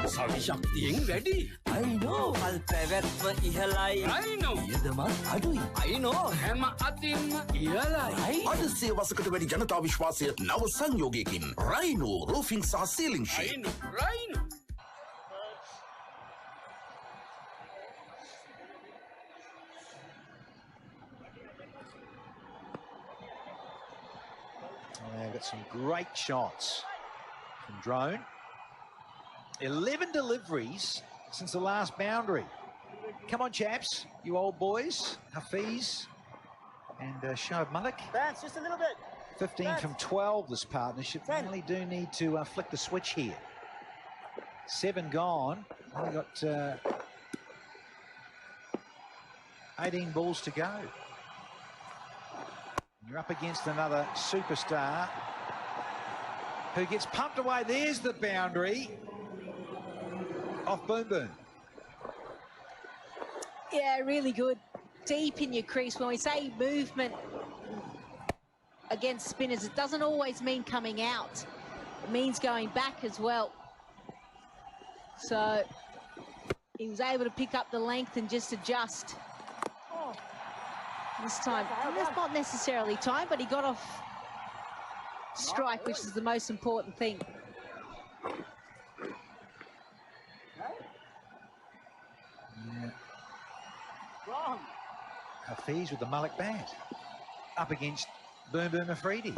[SPEAKER 12] සවි ශක්තියෙන් වැඩි.
[SPEAKER 1] I know. කල් පැවැත්ම ඉහළයි.
[SPEAKER 12] I know.
[SPEAKER 1] ඊදමත් අඩුයි.
[SPEAKER 12] I know. හැම අතින්ම ඉහළයි.
[SPEAKER 13] අද සේවසකට වැඩි ජනතා විශ්වාසය නව සංයෝගයකින් රයිනෝ රූෆින් සහ සීලිං sheet.
[SPEAKER 12] Rhino.
[SPEAKER 4] They've got some great shots from Drone. 11 deliveries since the last boundary. Come on, chaps, you old boys. Hafiz and Shoaib Malik.
[SPEAKER 11] Vance, just a little bit.
[SPEAKER 4] 15
[SPEAKER 11] Vance.
[SPEAKER 4] from 12 this partnership. They really do need to flick the switch here. 7 gone. Only got 18 balls to go. You're up against another superstar who gets pumped away. There's the boundary. Off Boom Boom.
[SPEAKER 20] Yeah, really good. Deep in your crease. When we say movement against spinners, it doesn't always mean coming out. It means going back as well. So he was able to pick up the length and just adjust. This time, that's not necessarily time, but he got off strike, which is the most important thing.
[SPEAKER 4] Hafiz with the Malik bat. Up against Boom Boom Afridi.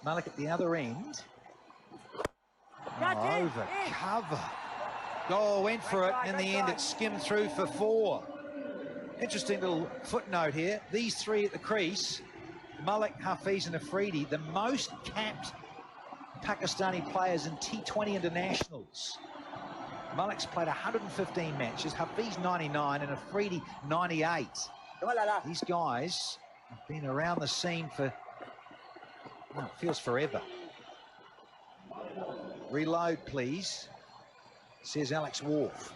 [SPEAKER 4] Malik at the other end. Over cover. Oh, went for it. In the end, it skimmed through for 4. Interesting little footnote here. These 3 at the crease, Malik, Hafiz and Afridi, the most capped Pakistani players in T20 internationals. Malik's played 115 matches, Hafiz 99 and Afridi 98. These guys have been around the scene for, well, it feels forever. Reload, please, says Alex Wharf.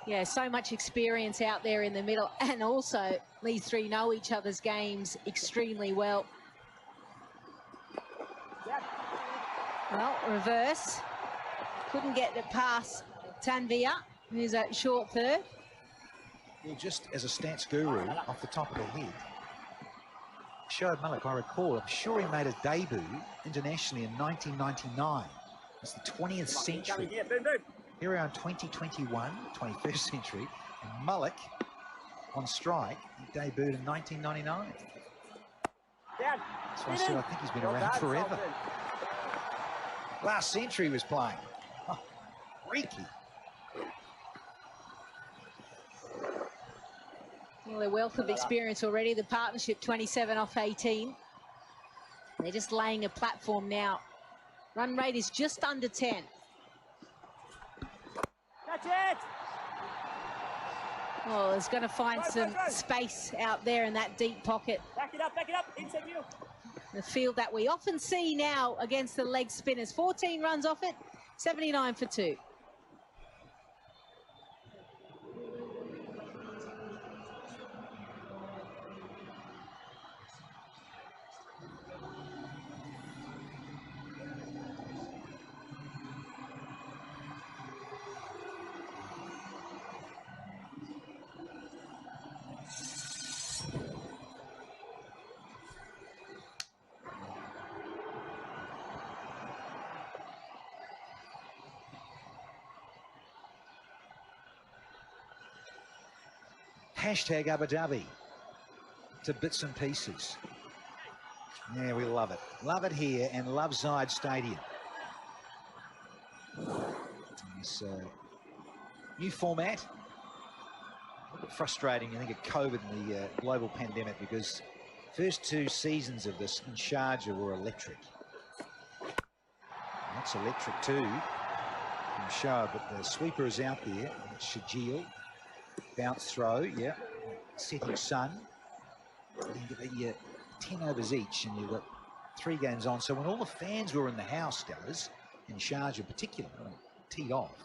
[SPEAKER 20] Yeah, so much experience out there in the middle, and also these 3 know each other's games extremely well. Well, reverse. Couldn't get it past Tanvir, who's at short third.
[SPEAKER 4] Yeah, just as a stats guru, off the top of the head, Shoaib Malik, I recall, I'm sure he made his debut internationally in 1999. It's the 20th century. Here we are in 2021, 21st century, and Malik on strike, he debuted in 1999. So I said, I think he's been around forever. Last century he was playing. Oh, freaky.
[SPEAKER 20] Well, a wealth of experience already. The partnership 27 off 18. They're just laying a platform now. Run rate is just under 10.
[SPEAKER 11] Catch it!
[SPEAKER 20] Well, it's going to find some space out there in that deep pocket.
[SPEAKER 11] Back it up, inside you.
[SPEAKER 20] The field that we often see now against the leg spinners. 14 runs off it, 79 for 2.
[SPEAKER 4] Hashtag Abu Dhabi to bits and pieces. Yeah, we love it. Love it here and love Zayed Stadium. This new format. A little bit frustrating, I think, of COVID and the global pandemic, because first 2 seasons of this in Sharjah were electric. That's electric too from Shoaib, but the sweeper is out there. Shajil. Bounce throw, yeah. Setting sun. You get the 10 overs each, and you've got 3 games on. So when all the fans were in the house, Stellars, in Sharjah in particular, when it teed off,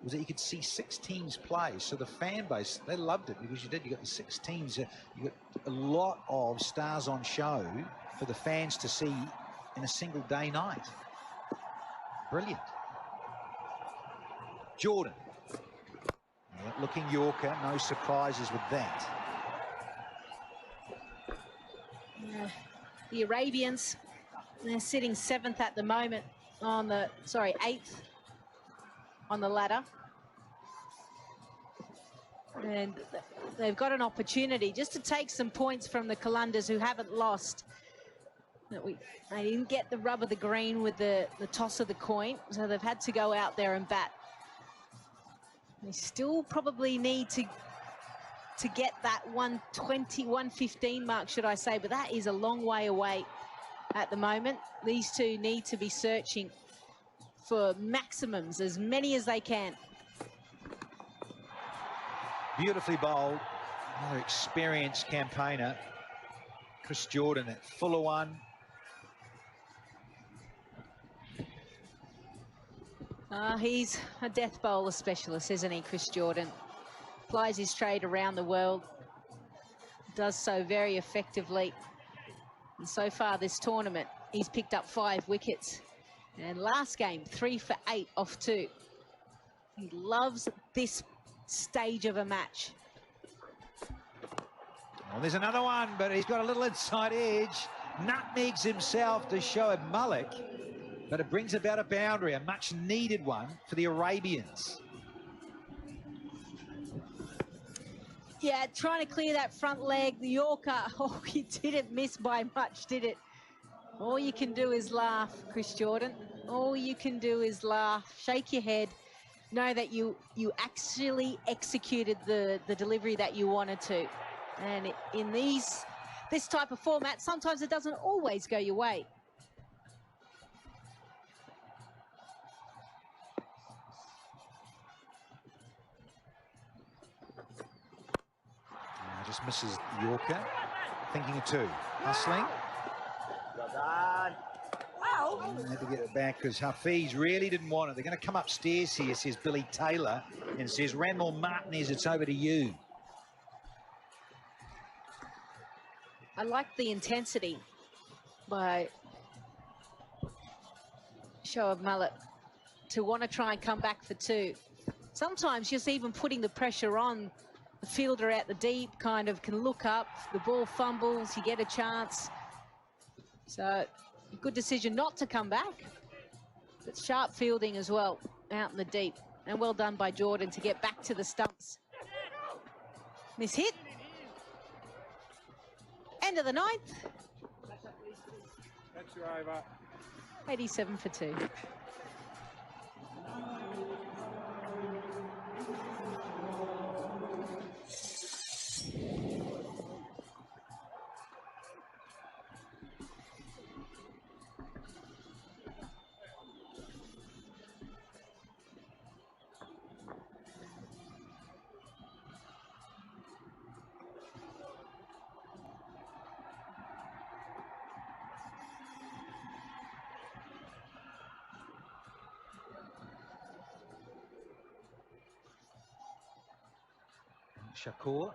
[SPEAKER 4] was that you could see 6 teams play. So the fan base, they loved it, because you got the 6 teams. You got a lot of stars on show for the fans to see in a single day night. Brilliant. Jordan. Yeah, looking Yorker, no surprises with that.
[SPEAKER 20] The Arabians, they're sitting 7th at the moment on the, 8th on the ladder. And they've got an opportunity just to take some points from the Qalandars, who haven't lost. They didn't get the rub of the green with the toss of the coin, so they've had to go out there and bat. They still probably need to get that 120, 115 mark, should I say, but that is a long way away at the moment. These two need to be searching for maximums, as many as they can.
[SPEAKER 4] Beautifully bowled. Another experienced campaigner. Chris Jordan at fuller one.
[SPEAKER 20] He's a death bowler specialist, isn't he, Chris Jordan? Plies his trade around the world. Does so very effectively. And so far this tournament, he's picked up 5 wickets. And last game, 3 for 8 off 2. He loves this stage of a match.
[SPEAKER 4] Well, there's another one, but he's got a little inside edge. Nutmegs himself to Shoaib Malik. But it brings about a boundary, a much needed one for the Arabians.
[SPEAKER 20] Yeah, trying to clear that front leg. The Yorker, oh, he didn't miss by much, did it? All you can do is laugh, Chris Jordan. All you can do is laugh, shake your head, know that you actually executed the delivery that you wanted to. And in this type of format, sometimes it doesn't always go your way.
[SPEAKER 4] Just misses Yorker. Thinking of 2. Hustling. Had to get it back because Hafiz really didn't want it. They're going to come upstairs here, says Billy Taylor, and says, Randall Martinez, it's over to you.
[SPEAKER 20] I like the intensity by Shoaib Malik to want to try and come back for 2. Sometimes just even putting the pressure on the fielder out the deep kind of can look up, the ball fumbles, you get a chance. So good decision not to come back, but sharp fielding as well out in the deep, and well done by Jordan to get back to the stumps. Miss hit. End of the ninth. 87 for 2.
[SPEAKER 4] Shakur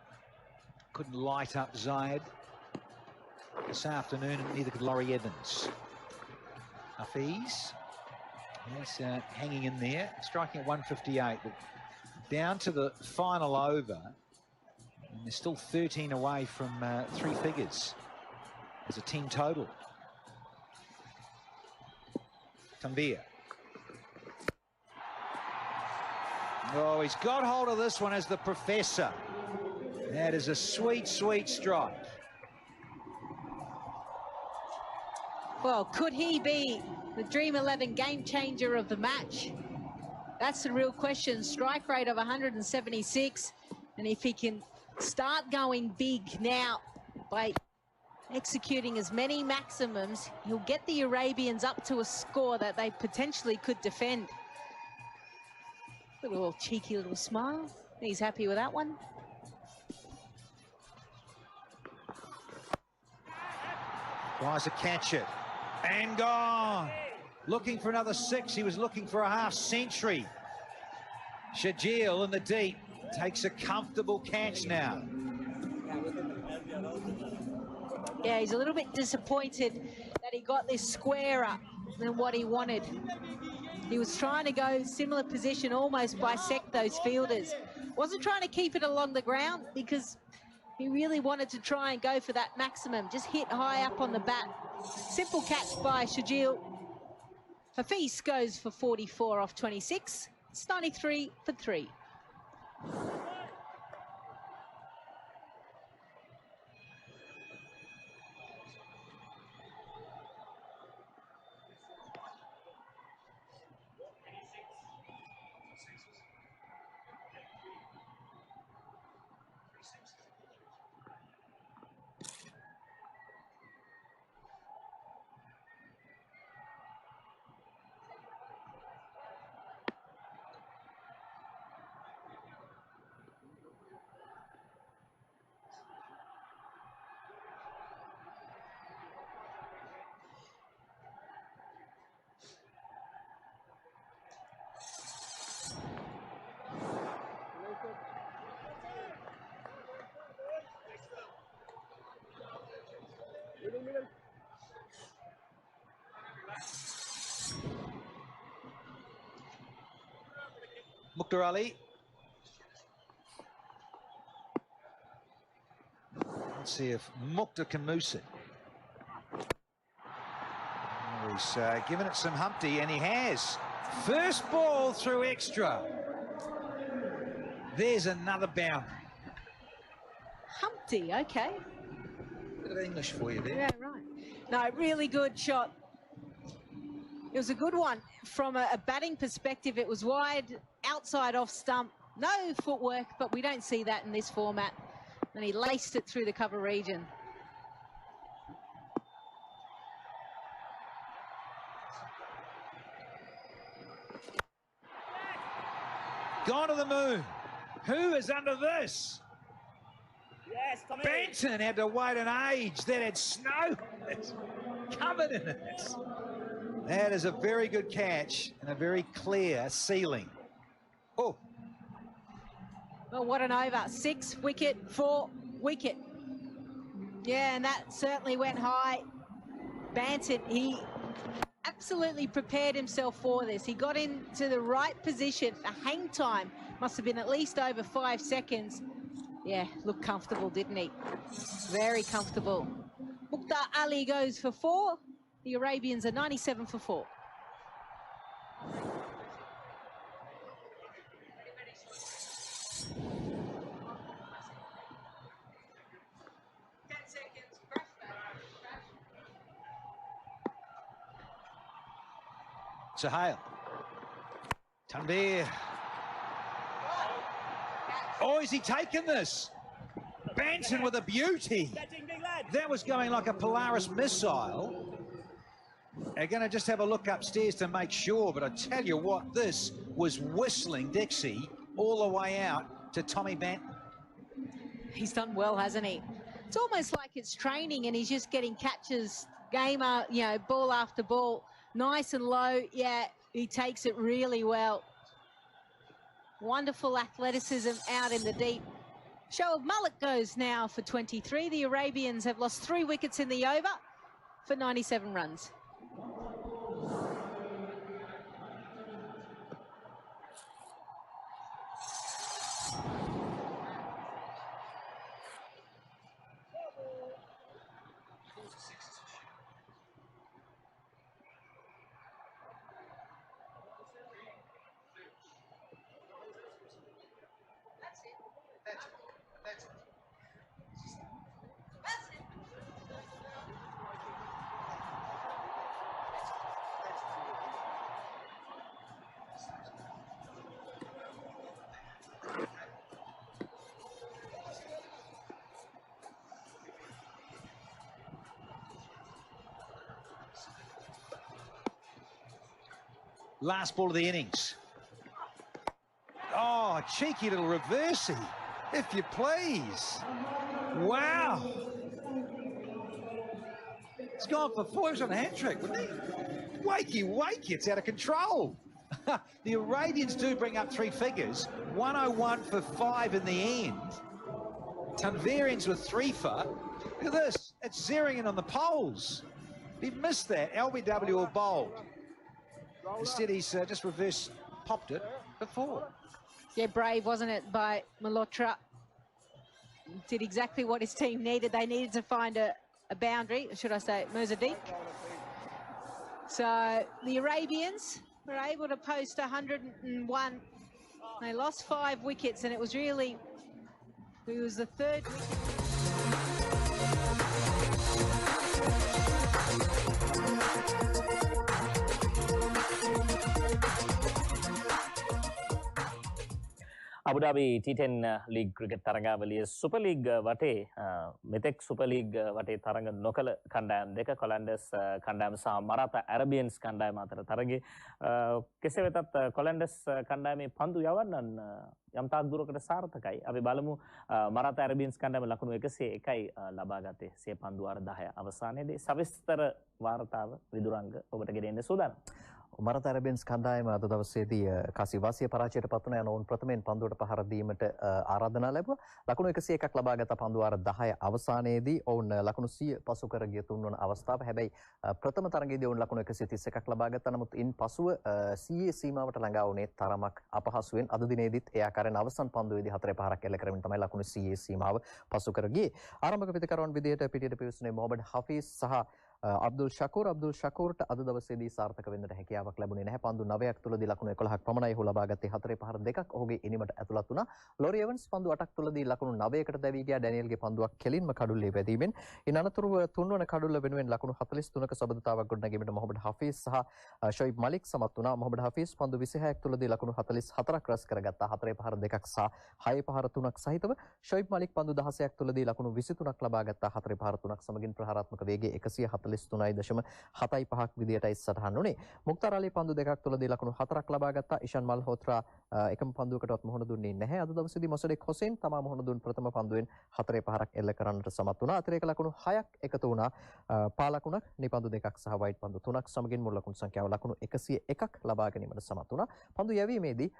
[SPEAKER 4] couldn't light up Zayed this afternoon, and neither could Laurie Evans. Hafiz, he's hanging in there, striking at 158, but down to the final over, and they're still 13 away from 3 figures as a team total. Tanvir. Oh, he's got hold of this one as the professor. That is a sweet, sweet strike.
[SPEAKER 20] Well, could he be the Dream 11 game changer of the match? That's the real question. Strike rate of 176. And if he can start going big now by executing as many maximums, he'll get the Arabians up to a score that they potentially could defend. Little cheeky little smile. He's happy with that one.
[SPEAKER 4] Tries to catch it. And gone. Looking for another 6. He was looking for a half century. Shajil in the deep takes a comfortable catch now.
[SPEAKER 20] Yeah, he's a little bit disappointed that he got this squarer than what he wanted. He was trying to go similar position, almost bisect those fielders. Wasn't trying to keep it along the ground because he really wanted to try and go for that maximum. Just hit high up on the bat. Simple catch by Shajil. Hafiz goes for 44 off 26. It's 93 for 3.
[SPEAKER 4] Mukhtar Ali. Let's see if Mukhtar can moose it. Oh, he's given it some Humpty, and he has. First ball through extra. There's another boundary.
[SPEAKER 20] Humpty, okay.
[SPEAKER 4] Bit of English for you there.
[SPEAKER 20] Yeah, right. No, really good shot. It was a good one. From a batting perspective, it was wide, outside off stump. No footwork, but we don't see that in this format. And he laced it through the cover region.
[SPEAKER 4] Gone to the moon. Who is under this?
[SPEAKER 11] Yes, come
[SPEAKER 4] Benton had to wait an age. That had snow covered in it. That is a very good catch and a very clear ceiling. Oh.
[SPEAKER 20] Well, what an over. 6 wicket, 4 wicket. Yeah, and that certainly went high. Banton, he absolutely prepared himself for this. He got into the right position. The hang time must have been at least over 5 seconds. yeah, looked comfortable, didn't he? Very comfortable. Mukhtar Ali goes for 4. The Arabians are 97 for 4.
[SPEAKER 4] Suhail. Tanvir. Oh, is he taken this? Banton with a beauty. That was going like a Polaris missile. They're going to just have a look upstairs to make sure, but I tell you what, this was whistling Dixie all the way out to Tommy Banton.
[SPEAKER 20] He's done well, hasn't he? It's almost like it's training and he's just getting catches, ball after ball, nice and low. Yeah, he takes it really well. Wonderful athleticism out in the deep. Shoaib Malik goes now for 23. The Arabians have lost 3 wickets in the over for 97 runs.
[SPEAKER 4] Last ball of the innings. Oh, cheeky little reversey, if you please. Wow. It's gone for 4. He was on a hat trick, wouldn't he? Wakey, it's out of control. The Arabians do bring up 3 figures. 101 for 5 in the end. Tanvirians with 3 for. Look at this. It's zeroing in on the poles. He missed that. LBW all bowled. Instead, he's just reverse popped it for 4.
[SPEAKER 20] Yeah, brave, wasn't it, by Malhotra. Did exactly what his team needed. They needed to find a boundary, should I say, Mirzadeep. So the Arabians were able to post 101. They lost 5 wickets, and it was the 3rd wicket.
[SPEAKER 2] Abu Dhabi T10 League cricket තරඟාවලිය Super League වටේ මෙතෙක් Super League වටේ තරඟ නොකළ කණ්ඩායම් දෙක කොලන්ඩර්ස් කණ්ඩායම සහ මරාතා ඇරබියන්ස් කණ්ඩායම අතර තරගයේ කෙසේ වෙතත් කොලන්ඩර්ස් කණ්ඩායමේ පන්දු යවන්නන් යම් තාක් දුරකට සාර්ථකයි. අපි බලමු මරාතා ඇරබියන්ස් කණ්ඩායම ලකුණු 101යි ලබා ගත්තේ. සිය පන්දු වාර 10 අවසානයේදී සවිස්තර වාර්තාව විදුරංග ඔබට ගෙනෙන්න සූදානම්.
[SPEAKER 7] මරාතා ඇරබියන්ස් කණ්ඩායම අද දවසේදී කාසිවාසිය පරාජයට පත් වුණ යන ඔවුන් ප්‍රථමයෙන් පන්දුවට පහර දීමට ආරාධනා ලැබුවා. ලකුණු 101ක් ලබා ගත පන්දු වාර 10 අවසානයේදී ඔවුන් ලකුණු 100 පසු කර ගිය තුන්වන අවස්ථාව. හැබැයි ප්‍රථම තරගයේදී ඔවුන් ලකුණු 131ක් ලබා ගත්තා. නමුත් ඉන් පසුව 100 සීමාවට ළඟා වුණේ තරමක් අපහසුවෙන්. අද දිනේදීත් ඒ ආකාරයෙන් අවසන් පන්දුවේදී 4 පහරක් එල්ල කරමින් තමයි ලකුණු 100 සීමාව පසු කර ගියේ. ආරම්භක පිටකරුවන් විදිහට පිටියට පිවිසුනේ මොහමඩ් හෆීස් සහ අබ්දුල් ෂකූර්ට අද දවසේදී සාර්ථක වෙන්නට හැකියාවක් ලැබුණේ නැහැ. පන්දු 9ක් තුලදී ලකුණු 11ක් පමණයි ඔහු ලබා ගත්තේ. 4 පහර දෙකක් ඔහුගේ ඉනිමට ඇතුළත් වුණා. ලෝරි එවන්ස් පන්දු 8ක් තුලදී ලකුණු 9කට දැවී ගියා. ඩැනියල්ගේ පන්දුවක් කෙලින්ම කඩුල්ලේ වැදීමෙන්. ඉන් අනතුරුව තුන්වන කඩුල්ල වෙනුවෙන් ලකුණු 43ක සබඳතාවක් ගොඩනැගීමට මොහමඩ් හෆීස් සහ ෂොයිබ් මලික් සමත් වුණා. මොහමඩ් හෆීස් පන්දු 26ක් තුලදී ලකුණු 44ක් රැස් කරගත්තා. 4 පහර දෙකක් සහ 6 පහර 3ක් සහිතව. ෂොයිබ් මලික් පන්දු 16ක් තුලදී ලකුණු 23ක් ලබා ගත්තා. 4 පහර 3ක් සමගින් ප්‍රහාරාත්මක වේගය 143.5 විදියටයි සටහන් වුණේ. මුක්තාර් අලි පන්දු 2ක් තුලදී ලකුණු 4ක් ලබා ගත්තා. ඉෂාන් මල්හෝත්‍රා එකම පන්දුවකටවත් මුහුණ දුන්නේ නැහැ. අද දවසේදී මොසඩෙක් හොසේන් තමා මුහුණ දුන් ප්‍රථම පන්දුවෙන් 4 පහරක් එල්ල කරන්නට සමත් වුණා. අතිරේක ලකුණු 6ක් එකතු වුණා. පාලකුණක්, නිපන්දු 2ක් සහ වයිට් පන්දු 3ක් සමගින් මුල් ලකුණු සංඛ්‍යාව ලකුණු 101ක් ලබා ගැනීමට සමත් වුණා. පන්දු යැවීමේදී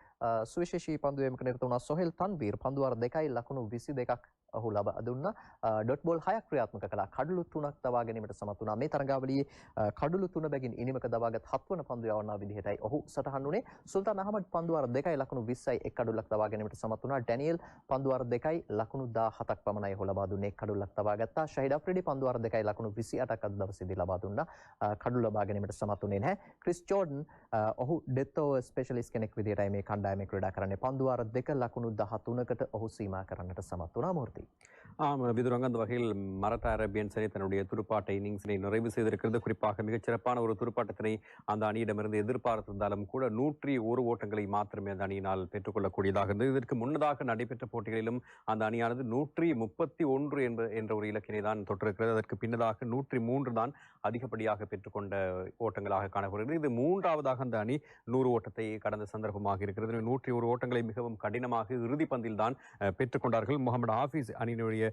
[SPEAKER 7] සුවිශේෂී පන්දුවේමක නිරත වුණා සොහෙල් තන්වීර් පන්දු වාර 2යි ලකුණු 22ක් ඔහු ලබා දුන්නා. ඩොට් බෝල් 6ක් ක්‍රියාත්මක කළා. කඩලු 3ක් දවා ගැනීමට සමත් වුණා. මේ තරඟාවලියේ කඩලු 3 බැගින් ඉනිමක දවාගත් 7 වන පන්දු යවන්නා විදිහටයි ඔහු සටහන් වුණේ. සුල්තාන් අහමඩ් පන්දු වාර 2යි ලකුණු 20යි එක් කඩුල්ලක් දවා ගැනීමට සමත් වුණා. ඩැනියල් පන්දු වාර 2යි ලකුණු 17ක් පමණයි ඔහු ලබා දුන්නේ. එක් කඩුල්ලක් දවා ගත්තා. ෂහීඩ් අෆ්රිඩි පන්දු වාර 2යි ලකුණු 28ක් අද දවසේදී ලබා දුන්නා. කඩුල්ල ලබා ගැනීමට සමත් වුණේ නැහැ. ක්‍රිස් ජෝඩන් ඔහු ඩෙත් ඕවර් ස්පෙෂලිස්ට් කෙනෙක් විදිහටයි මේ කණ්ඩායමේ ක්‍රීඩා කරන්නේ. පන්දු වාර 2 ලකුණු 13කට ඔහු සීමා කරන්නට සමත් වුණා මූර්ති.
[SPEAKER 8] விதுரங்க அந்த வகையில் மரத்த அரேபியன்ஸ் அணி தன்னுடைய துடுப்பாட்ட இன்னிங்ஸினை நிறைவு செய்திருக்கிறது. குறிப்பாக மிகச்சிறப்பான ஒரு துடுப்பாட்டத்தினை அந்த அணியிடமிருந்து எதிர்பார்த்திருந்தாலும் கூட 101 ஓட்டங்களை மாத்திரமே அந்த அணியினால் பெற்றுக்கொள்ளக்கூடியதாக இருந்தது. இதற்கு முன்னதாக நடைபெற்ற போட்டிகளிலும் அந்த அணியானது 131 என்ற ஒரு இலக்கினை தான் தொற்றிருக்கிறது. அதற்கு பின்னதாக 103 தான் அதிகப்படியாக பெற்றுக்கொண்ட ஓட்டங்களாக காணப்படுகிறது. இது மூன்றாவதாக அந்த அணி 100 ஓட்டத்தை கடந்த சந்தர்ப்பமாக இருக்கிறது. 101 ஓட்டங்களை மிகவும் கடினமாக இறுதி பந்தில் தான் பெற்றுக்கொண்டார்கள். முகமது ஹாஃபிஸ் அணியினுடைய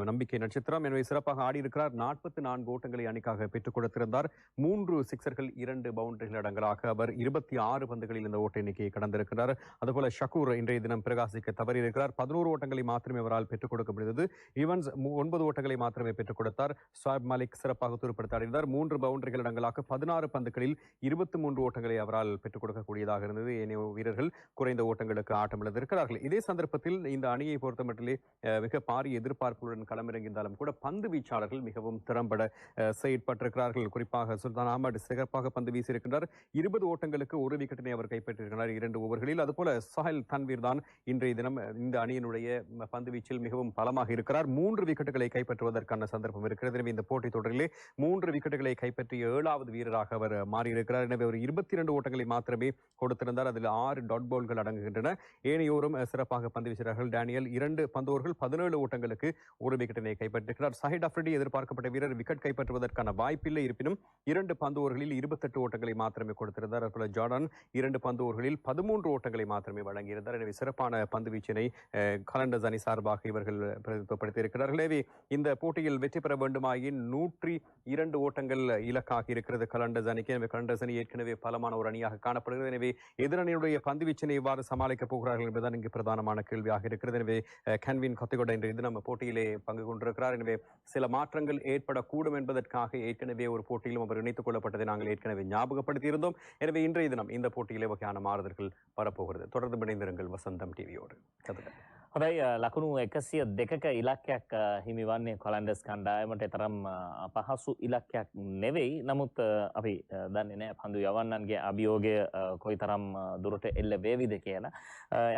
[SPEAKER 8] நம்பிக்கை நட்சத்திரம். எனவே சிறப்பாக ஆடி இருக்கிறார். 44 ஓட்டங்களை அணிக்காக பெற்றுக் கொடுத்திருந்தார். 3 சிக்சர்கள் 2 பவுண்டரிகள் அடங்கலாக அவர் 26 பந்துகளில் இந்த ஓட்ட எண்ணிக்கையை கடந்திருக்கிறார். அதுபோல ஷக்கூர் இன்றைய தினம் பிரகாசிக்க தவறியிருக்கிறார். 11 ஓட்டங்களை மாத்திரமே அவரால் பெற்றுக் கொடுக்க முடிந்தது. ஈவன்ஸ் 9 ஓட்டங்களை மாத்திரமே பெற்றுக் கொடுத்தார். ஷாயிப் மாலிக் சிறப்பாக துருப்படுத்தாடினார். 3 பவுண்டரிகள் அடங்கலாக 16 பந்துகளில் 23 ஓட்டங்களை அவரால் பெற்றுக் கொடுக்கக்கூடியதாக இருந்தது. ஏனைய வீரர்கள் குறைந்த ஓட்டங்களுக்கு ஆட்டமிழந்திருக்கிறார்கள். இதே சந்தர்ப்பத்தில் இந்த அணியை பொறுத்தமட்டிலே மிக பாரிய எதிர்பார்ப்புடன் களமிறங்கியிருந்தாலும் கூட பந்து வீச்சாளர்கள் மிகவும் திறம்பட செயற்பட்டிருக்கிறார்கள். குறிப்பாக சுல்தான் அஹமட் சிறப்பாக பந்து வீசியிருக்கிறார். 20 ஓட்டங்களுக்கு 1 விக்கெட்டினை அவர் கைப்பற்றியிருக்கிறார் 2 ஓவர்களில். அதுபோல சாஹில் தன்வீர் தான் இன்றைய தினம் இந்த அணியினுடைய பந்து வீச்சில் மிகவும் பலமாக இருக்கிறார். 3 விக்கெட்டுகளை கைப்பற்றுவதற்கான சந்தர்ப்பம் இருக்கிறது. எனவே இந்த போட்டித் தொடரிலே 3 விக்கெட்டுகளை கைப்பற்றிய 7வது வீரராக அவர் மாறியிருக்கிறார். எனவே அவர் 22 ஓட்டங்களை மாத்திரமே கொடுத்திருந்தார். அதில் 6 டாட் பவுல்கள் அடங்குகின்றன. ஏனையோரும் சிறப்பாக பந்து வீசுகிறார்கள். டேனியல் 2 பந்தோர்கள் 17 ஓட்டங்களுக்கு 1 விக்கெட்டினை கைப்பற்றிருக்கிறார். ஷஹீட் அஃப்ரிடி எதிர்பார்க்கப்பட்ட வீரர் விக்கெட் கைப்பற்றுவதற்கான வாய்ப்பில்லை. இருப்பினும் 2 பந்து ஓவர்களில் 28 ஓட்டங்களை மாத்திரமே கொடுத்திருந்தார். அதுபோல ஜார்டன் 2 பந்து ஓவர்களில் 13 ஓட்டங்களை மாத்திரமே வழங்கியிருந்தார். எனவே சிறப்பான பந்து வீச்சினை கலண்டர்ஸ் அணி சார்பாக இவர்கள் பிரதிநிதித்துவப்படுத்தியிருக்கிறார்கள். எனவே இந்த போட்டியில் வெற்றி பெற வேண்டுமாயின் 102 ஓட்டங்கள் இலக்காக இருக்கிறது கலண்டர்ஸ் அணிக்கு. எனவே கலண்டர்ஸ் அணி ஏற்கனவே பலமான ஒரு அணியாக காணப்படுகிறது. எனவே எதிரணியுடைய பந்து வீச்சினை எவ்வாறு சமாளிக்கப் போகிறார்கள் என்பதுதான் இங்கு பிரதானமான கேள்வியாக இருக்கிறது. எனவே கன்வின் கொத்திகொட இன்று இது நம்ம போட்டியிலே பங்கு கொண்டிருக்கிறார். எனவே சில மாற்றங்கள் ஏற்படக்கூடும் என்பதற்காக ஏற்கனவே ஒரு போட்டியிலும் அவர் இணைத்துக் கொள்ளப்பட்டதை நாங்கள் ஏற்கனவே ஞாபகப்படுத்தியிருந்தோம். எனவே இன்றைய தினம் இந்த போட்டியிலே வகையான மாறுதல்கள் வரப்போகிறது. தொடர்ந்து இணைந்திருங்கள் வசந்தம் டிவியோடு.
[SPEAKER 2] හොඳයි ලකුණු 102ක ඉලක්කයක් හිමි වන්නේ කොලන්ඩර්ස් කණ්ඩායමට තරම් පහසු ඉලක්කයක් නෙවෙයි. නමුත් අපි දන්නේ නැහැ පන්දු යවන්නන්ගේ අභියෝගය කොයිතරම් දුරට එල්ල වේවිද කියලා.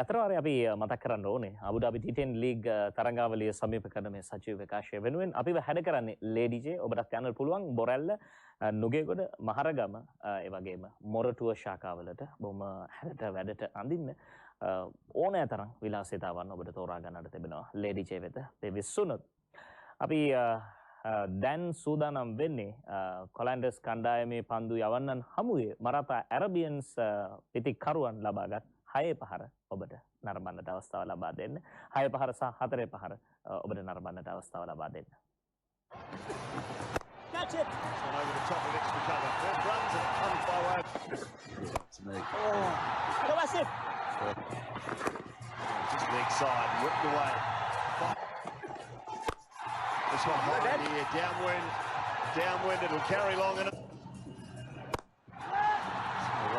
[SPEAKER 2] අතරවාරේ අපි මතක් කරන්න ඕනේ අබුඩාබි T10 ලීග් තරඟාවලිය සමීප කරන මේ සජීව විකාශය වෙනුවෙන් අපිව හැඩ කරන්නේ ලේඩි ජේ. ඔබටත් යන්න පුළුවන් බොරැල්ල නුගේගොඩ මහරගම ඒ වගේම මොරටුව ශාඛාවලට බොහොම හැඩට වැඩට අඳින්න ඕනෑ තරම් විලාසිතාවන් ඔබට තෝරා ගන්නට තිබෙනවා ලේඩි ජේ වෙත දෙවිස්සුනොත්. අපි දැන් සූදානම් වෙන්නේ කොලන්ඩර්ස් කණ්ඩායමේ පන්දු යවන්නන් හමුවේ මරතා ඇරබියන්ස් පිතිකරුවන් ලබාගත් 6 පහර ඔබට නරඹන්නට අවස්ථාව ලබා දෙන්න. 6 පහර සහ 4 පහර ඔබට නරඹන්නට අවස්ථාව ලබා දෙන්න.
[SPEAKER 11] Catch it!
[SPEAKER 9] And over the top of it to cover. Good runs and comes by way. To me.
[SPEAKER 11] Oh, go Asif!
[SPEAKER 9] Just leg side, whipped away. This one high here, downwind, it'll carry long enough.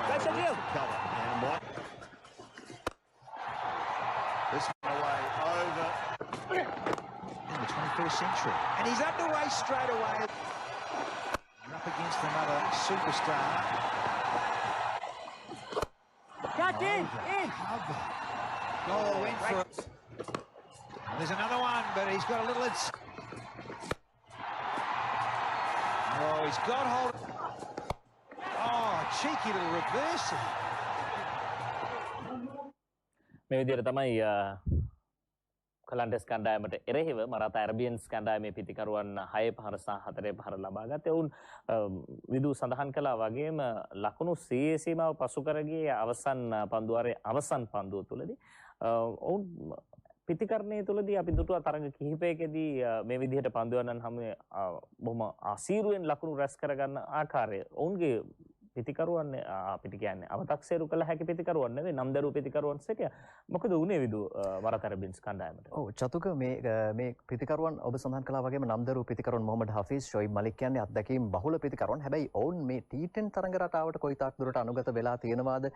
[SPEAKER 11] That's a deal.
[SPEAKER 9] Cover. And Mike. This one away, over.
[SPEAKER 4] In the 21st century. And he's underway straight away. And up against another superstar.
[SPEAKER 11] Cut in!
[SPEAKER 4] Oh, in for it. There's another one, but he's got a little... Oh, he's got hold... Oh, cheeky little reversal.
[SPEAKER 2] මේ විදිහට තමයි කොලන්ඩර්ස් කණ්ඩායමට එරෙහිව මරතා ඇරබියන්ස් කණ්ඩායමේ පිතිකරුවන් 6 පහර සහ 4 පහර ලබා ගත්තේ. ඔවුන් විදු සඳහන් කළා වගේම ලකුණු 100 සීමාව පසු කරගියේ අවසන් පන්දුවාරයේ අවසන් පන්දුව තුලදී ඔවුන් පිතිකරණයේ තුලදී අපි දුටුවා තරඟ කිහිපයකදී මේ විදිහට පන්දුවන්නන් හැම බොහොම අසීරුවෙන් ලකුණු රැස් කරගන්න ආකාරය ඔවුන්ගේ පිතිකරුවන් අපිට කියන්නේ අව탁සේරු කළ හැකි පිතිකරුවන් නෙවෙයි නම් දරු පිතිකරුවන් සිටියා. මොකද උනේ විදු මරතරබින්ස් කණ්ඩායමට?
[SPEAKER 7] ඔව් චතුක මේ පිතිකරුවන් ඔබ සඳහන් කළා වගේම නම් දරු පිතිකරුවන් මොහමඩ් හෆීස් ෂොයිබ් මලික් කියන්නේ අත්දැකීම් බහුල පිතිකරුවන්. හැබැයි ඔවුන් මේ T10 තරඟ රටාවට කොයිතාක් දුරට අනුගත වෙලා තියෙනවාද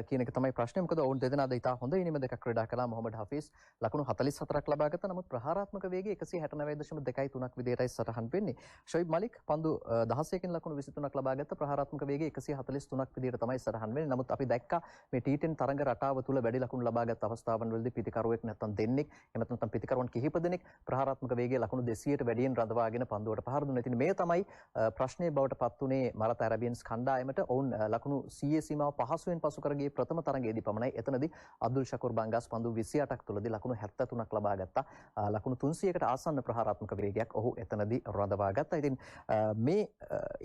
[SPEAKER 7] කියන එක තමයි ප්‍රශ්නේ. මොකද ඔවුන් දෙදෙනා අද ඉතා හොඳ ඉනිම දෙකක් ක්‍රීඩා කළා. මොහමඩ් හෆීස් ලකුණු 44ක් ලබා ගත්තා. නමුත් ප්‍රහාරාත්මක වේගය 169.2 විදියටයි සටහන් වෙන්නේ. ෂොයිබ් මලික් පන්දු 16කින් ලකුණු 23ක් ලබා ගත්ත. ප්‍රහාරාත්මක වේගය 143ක් විදියට තමයි සටහන් වෙන්නේ. නමුත් අපි දැක්කා මේ T10 තරඟ රටාව තුල වැඩි ලකුණු ලබා ගත් අවස්ථාවන් වලදී පිතිකරුවෙක් නැත්නම් දෙන්නෙක් එහෙම නැත්නම් පිතිකරුවන් කිහිප දෙනෙක් ප්‍රහාරාත්මක වේගය ලකුණු 200ට වැඩියෙන් රඳවාගෙන පන්දුවට පහර දුන්නා. ඉතින් මේ තමයි ප්‍රශ්නේ බවට පත් උනේ මරත ඇරබියන්ස් කණ්ඩායමට. ඔවුන් ලකුණු 100 සීමාව පහසුවෙන් පසු කර ගියේ ප්‍රථම තරඟයේදී පමණයි. එතනදී අබ්දුල් ෂකුර් බංගස් පන්දු 28ක් තුලදී ලකුණු 73ක් ලබා ගත්තා. ලකුණු 300කට ආසන්න ප්‍රහාරාත්මක වේගයක් ඔහු එතනදී රඳවා ගත්තා. ඉතින් මේ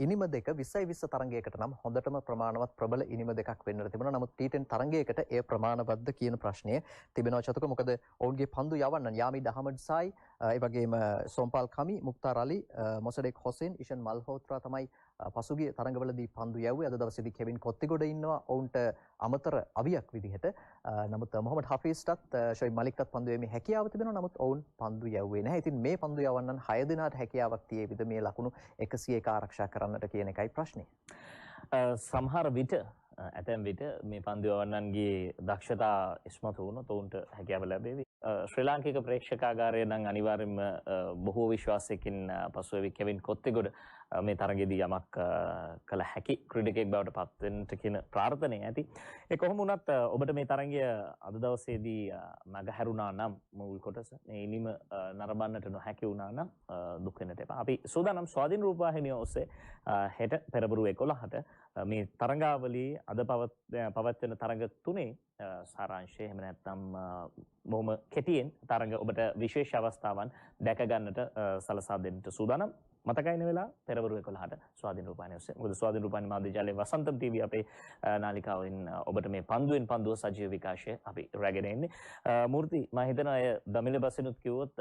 [SPEAKER 7] ඉනිම දෙක 20-20 තරඟයකට නම් හොඳටම ප්‍රමාණවත් ප්‍රබල ඉනිම දෙකක් වෙන්නට තිබුණා. නමුත් T10 තරඟයකට ඒ ප්‍රමාණවත්ද කියන ප්‍රශ්නය තිබෙනවා චතුක. මොකද ඔවුන්ගේ පන්දු යවන්න යාමිඩ් අහමඩ් සායි, ඒ වගේම සෝම්පාල් කමි, මුක්තාර් අලි, මොසඩෙක් හොසෙන්, ඉෂන් මල්හෝත්‍රා තමයි පසුගිය තරඟවලදී පන්දු යැව්වේ. අද දවසේදී කෙවින් කොත්තිගොඩ ඉන්නවා ඔවුන්ට අමතර අවියක් විදිහට. නමුත් මොහමඩ් හෆීස්ටත් ෂොයිබ් මලික්ටත් පන්දු යැවීමේ හැකියාව තිබෙනවා. නමුත් ඔවුන් පන්දු යැව්වේ නැහැ. ඉතින් මේ පන්දු යවන්නන් 6 දෙනාට හැකියාවක් තියේවිද මේ ලකුණු 101 ආරක්ෂා කරන්නට කියන එකයි ප්‍රශ්නේ.
[SPEAKER 2] සමහර විට ඇතැම් විට මේ පන්දු යවන්නන්ගේ දක්ෂතා ඉස්මතු වුණොත් ඔවුන්ට හැකියාව ලැබේවි. ශ්‍රී ලාංකික ප්‍රේක්ෂකාගාරය නම් අනිවාර්යයෙන්ම බොහෝ විශ්වාසයකින් පසුවෙවි කෙවින් කොත්තිගොඩ මේ තරගයේදී යමක් කළ හැකි ක්‍රීඩකයෙක් බවට පත් වෙන්නට කියන ප්‍රාර්ථනය ඇති. ඒ කොහොම වුණත් ඔබට මේ තරගය අද දවසේදී මගහැරුණා නම් මුල් කොටස මේ ඉනිම නරඹන්නට නොහැකි වුණා නම් දුක් වෙන්නට එපා. අපි සූදානම් ස්වාධීන රූපවාහිනිය ඔස්සේ හෙට පෙරබරු 11ට මේ තරගාවලියේ අද පවත්වන තරග තුනේ සාරාංශය එහෙම නැත්නම් බොහොම කෙටියෙන් තරග ඔබට විශේෂ අවස්ථාවන් දැක ගන්නට සලසා දෙන්නට සූදානම්. මතකයින වෙලා පෙරවරු 11ට ස්වාධීන රූපවාහිනිය ඔස්සේ. මොකද ස්වාධීන රූපවාහිනිය මාධ්‍ය ජාලයේ වසන්තම් ටීවී අපේ නාලිකාවෙන් ඔබට මේ පන්දුවෙන් පන්දුව සජීව විකාශය අපි රැගෙන එන්නේ. මූර්ති මම හිතනවා අය දමිළ බසිනුත් කිව්වොත්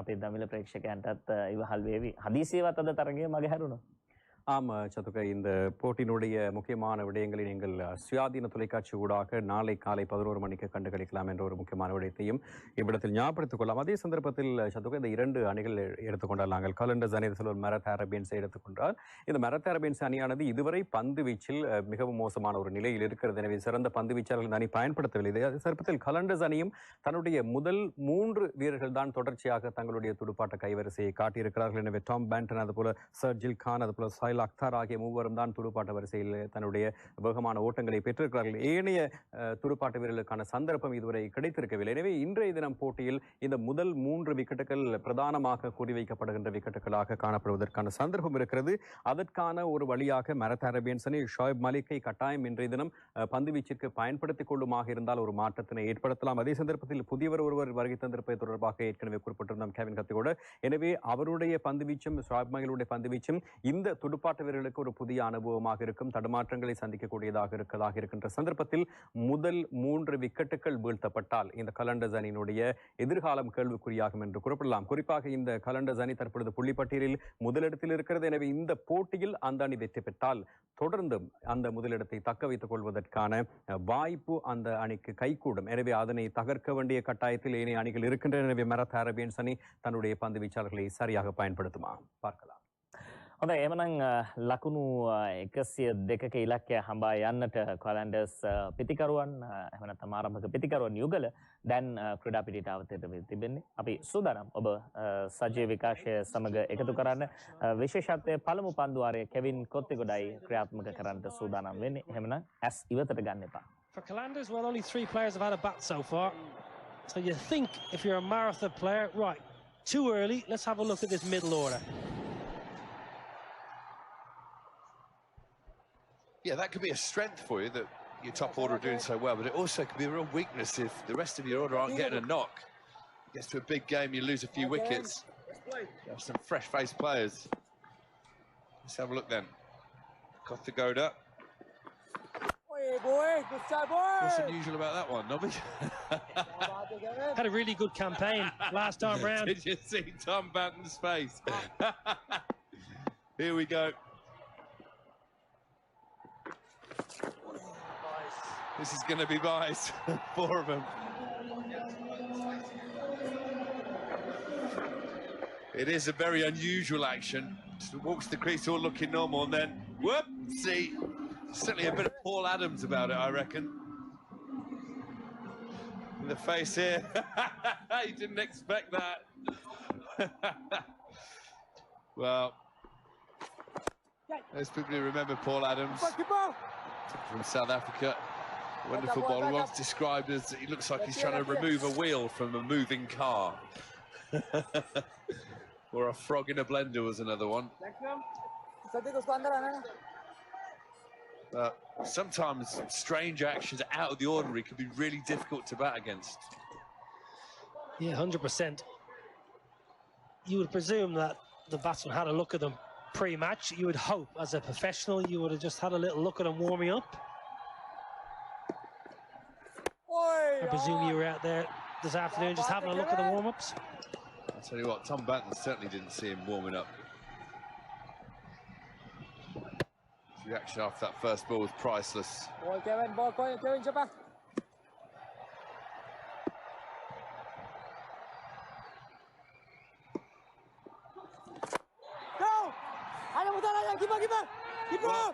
[SPEAKER 2] අපේ දමිළ ප්‍රේක්ෂකයන්ටත් ඉවහල් වේවි. හදිසියවත් අද තරගය මගහැරුණා.
[SPEAKER 8] ஆம் சதுக்க இந்த போட்டியினுடைய முக்கியமான விடயங்களை நீங்கள் சுயாதீன தொலைக்காட்சி ஊடாக நாளை காலை 11 மணிக்கு கண்டு களிக்கலாம் என்ற ஒரு முக்கியமான விடயத்தையும் இவ்விடத்தில் ஞாபகப்படுத்திக் கொள்ளலாம். அதே சந்தர்ப்பத்தில் சதுக்க இந்த 2 அணிகள் எடுத்துக்கொண்டால் நாங்கள் கலண்டர்ஸ் அணி ஒரு மரத் அரேபியன்ஸை எடுத்துக்கொண்டால் இந்த மரத் அரேபியன்ஸ் அணியானது இதுவரை பந்து வீச்சில் மிகவும் மோசமான ஒரு நிலையில் இருக்கிறது. எனவே சிறந்த பந்து வீச்சாளர்கள் இந்த அணி பயன்படுத்தவில்லை. அதே சந்தர்ப்பத்தில் கலண்டர்ஸ் அணியும் தன்னுடைய முதல் 3 வீரர்கள் தான் தொடர்ச்சியாக தங்களுடைய துடுப்பாட்ட கைவரிசையை காட்டியிருக்கிறார்கள். எனவே டாம் பேண்டன் அதுபோல சர்ஜில் கான் அதுபோல அக்தார் ஆகிய மூவரும் தான் துடுப்பாட்ட வரிசையில் தன்னுடைய வேகமான ஓட்டங்களை பெற்றிருக்கிறார்கள். ஏனைய துடுப்பாட்ட வீரர்களுக்கான சந்தர்ப்பம் இதுவரை கிடைத்திருக்கவில்லை. எனவே இன்றைய தினம் போட்டியில் இந்த முதல் 3 விக்கெட்டுகள் பிரதானமாக குறிவைக்கப்படுகின்ற விக்கெட்டுகளாக காணப்படுவதற்கான சந்தர்ப்பம் இருக்கிறது. அதற்கான ஒரு வழியாக மரத் அரேபியன்ஸ் அணி ஷோயப் மலிக்கை கட்டாயம் இன்றைய தினம் பந்துவீச்சிற்கு பயன்படுத்திக் கொள்ளுமாக இருந்தால் ஒரு மாற்றத்தினை ஏற்படுத்தலாம். அதே சந்தர்ப்பத்தில் புதியவர் ஒருவர் வருகை தந்திருப்பது தொடர்பாக ஏற்கனவே குறிப்பிட்டிருந்தோம் கேவின் கத்திகோடு. எனவே அவருடைய பந்துவீச்சும் ஷோயப் மலிக்குடைய பந்துவீச்சும் இந்த துடுப்பாட்ட வீரர்களுக்கு ஒரு புதிய அனுபவமாக இருக்கும். தடுமாற்றங்களை சந்திக்கக்கூடியதாக இருக்கின்ற சந்தர்ப்பத்தில் முதல் 3 விக்கெட்டுகள் வீழ்த்தப்பட்டால் இந்த கலண்டர்ஸ் அணியினுடைய எதிர்காலம் கேள்விக்குறியாகும் என்று குறிப்பிடலாம். குறிப்பாக இந்த கலண்டர்ஸ் அணி தற்பொழுது புள்ளிப்பட்டியலில் முதலிடத்தில் இருக்கிறது. எனவே இந்த போட்டியில் அந்த அணி வெற்றி பெற்றால் தொடர்ந்து அந்த முதலிடத்தை தக்க வைத்துக் கொள்வதற்கான வாய்ப்பு அந்த அணிக்கு கைகூடும். எனவே அதனை தகர்க்க வேண்டிய கட்டாயத்தில் ஏனைய அணிகள் இருக்கின்றன. எனவே மரத் அரேபியன்ஸ் அணி தன்னுடைய பந்து வீச்சாளர்களை சரியாக பயன்படுத்துமா பார்க்கலாம்.
[SPEAKER 2] හොඳයි එමනම් ලකුණු 102ක ඉලක්කය හඹා යන්නට කලන්ඩර්ස් පිතිකරුවන් එහෙම නැත්නම් ආරම්භක පිතිකරුවන් යුගල දැන් ක්‍රීඩා පිටියට අවතර වෙ තිබෙන්නේ. අපි සූදානම් ඔබ සජීව විකාශය සමග එකතු කරන්න. විශේෂත්වයේ පළමු පන්දුවාරය කෙවින් කොත්තිගොඩයි ක්‍රියාත්මක කරන්නට සූදානම් වෙන්නේ. එහෙමනම් ඇස් ඉවතට ගන්න එපා.
[SPEAKER 3] For Qalandars, well, only 3 players have had a bat so far. So you think if you're a marathon player, right, too early, let's have a look at this middle order.
[SPEAKER 10] Yeah, that could be a strength for you that your top order are doing so well, but it also could be a real weakness if the rest of your order aren't getting a knock. It gets to a big game, you lose a few wickets. You have some fresh-faced players. Let's have a look then. Kothaghoda. What's unusual about that one, Nobby?
[SPEAKER 3] Had a really good campaign last time round.
[SPEAKER 10] Did you see Tom Banton's face? Here we go. This is going to be buys, 4 of them. It is a very unusual action. Just walks the crease all looking normal, and then, whoop, see, certainly a bit of Paul Adams about it, I reckon. In the face here. You didn't expect that. Well, those people who remember Paul Adams from South Africa. Wonderful bowler, once described as he looks like he's trying to remove a wheel from a moving car. Or a frog in a blender was another one. Sometimes strange actions out of the ordinary can be really difficult to bat against.
[SPEAKER 3] Yeah, 100%. You would presume that the batsman had a look at them pre-match. You would hope, as a professional, you would have just had a little look at them warming up. I presume you were out there this afternoon just having a look at the warm-ups.
[SPEAKER 10] I'll tell you what, Tom Banton certainly didn't see him warming up. His reaction after that first ball was priceless.
[SPEAKER 11] Kevin, cepat. Go! Ayo putar aja, keeper.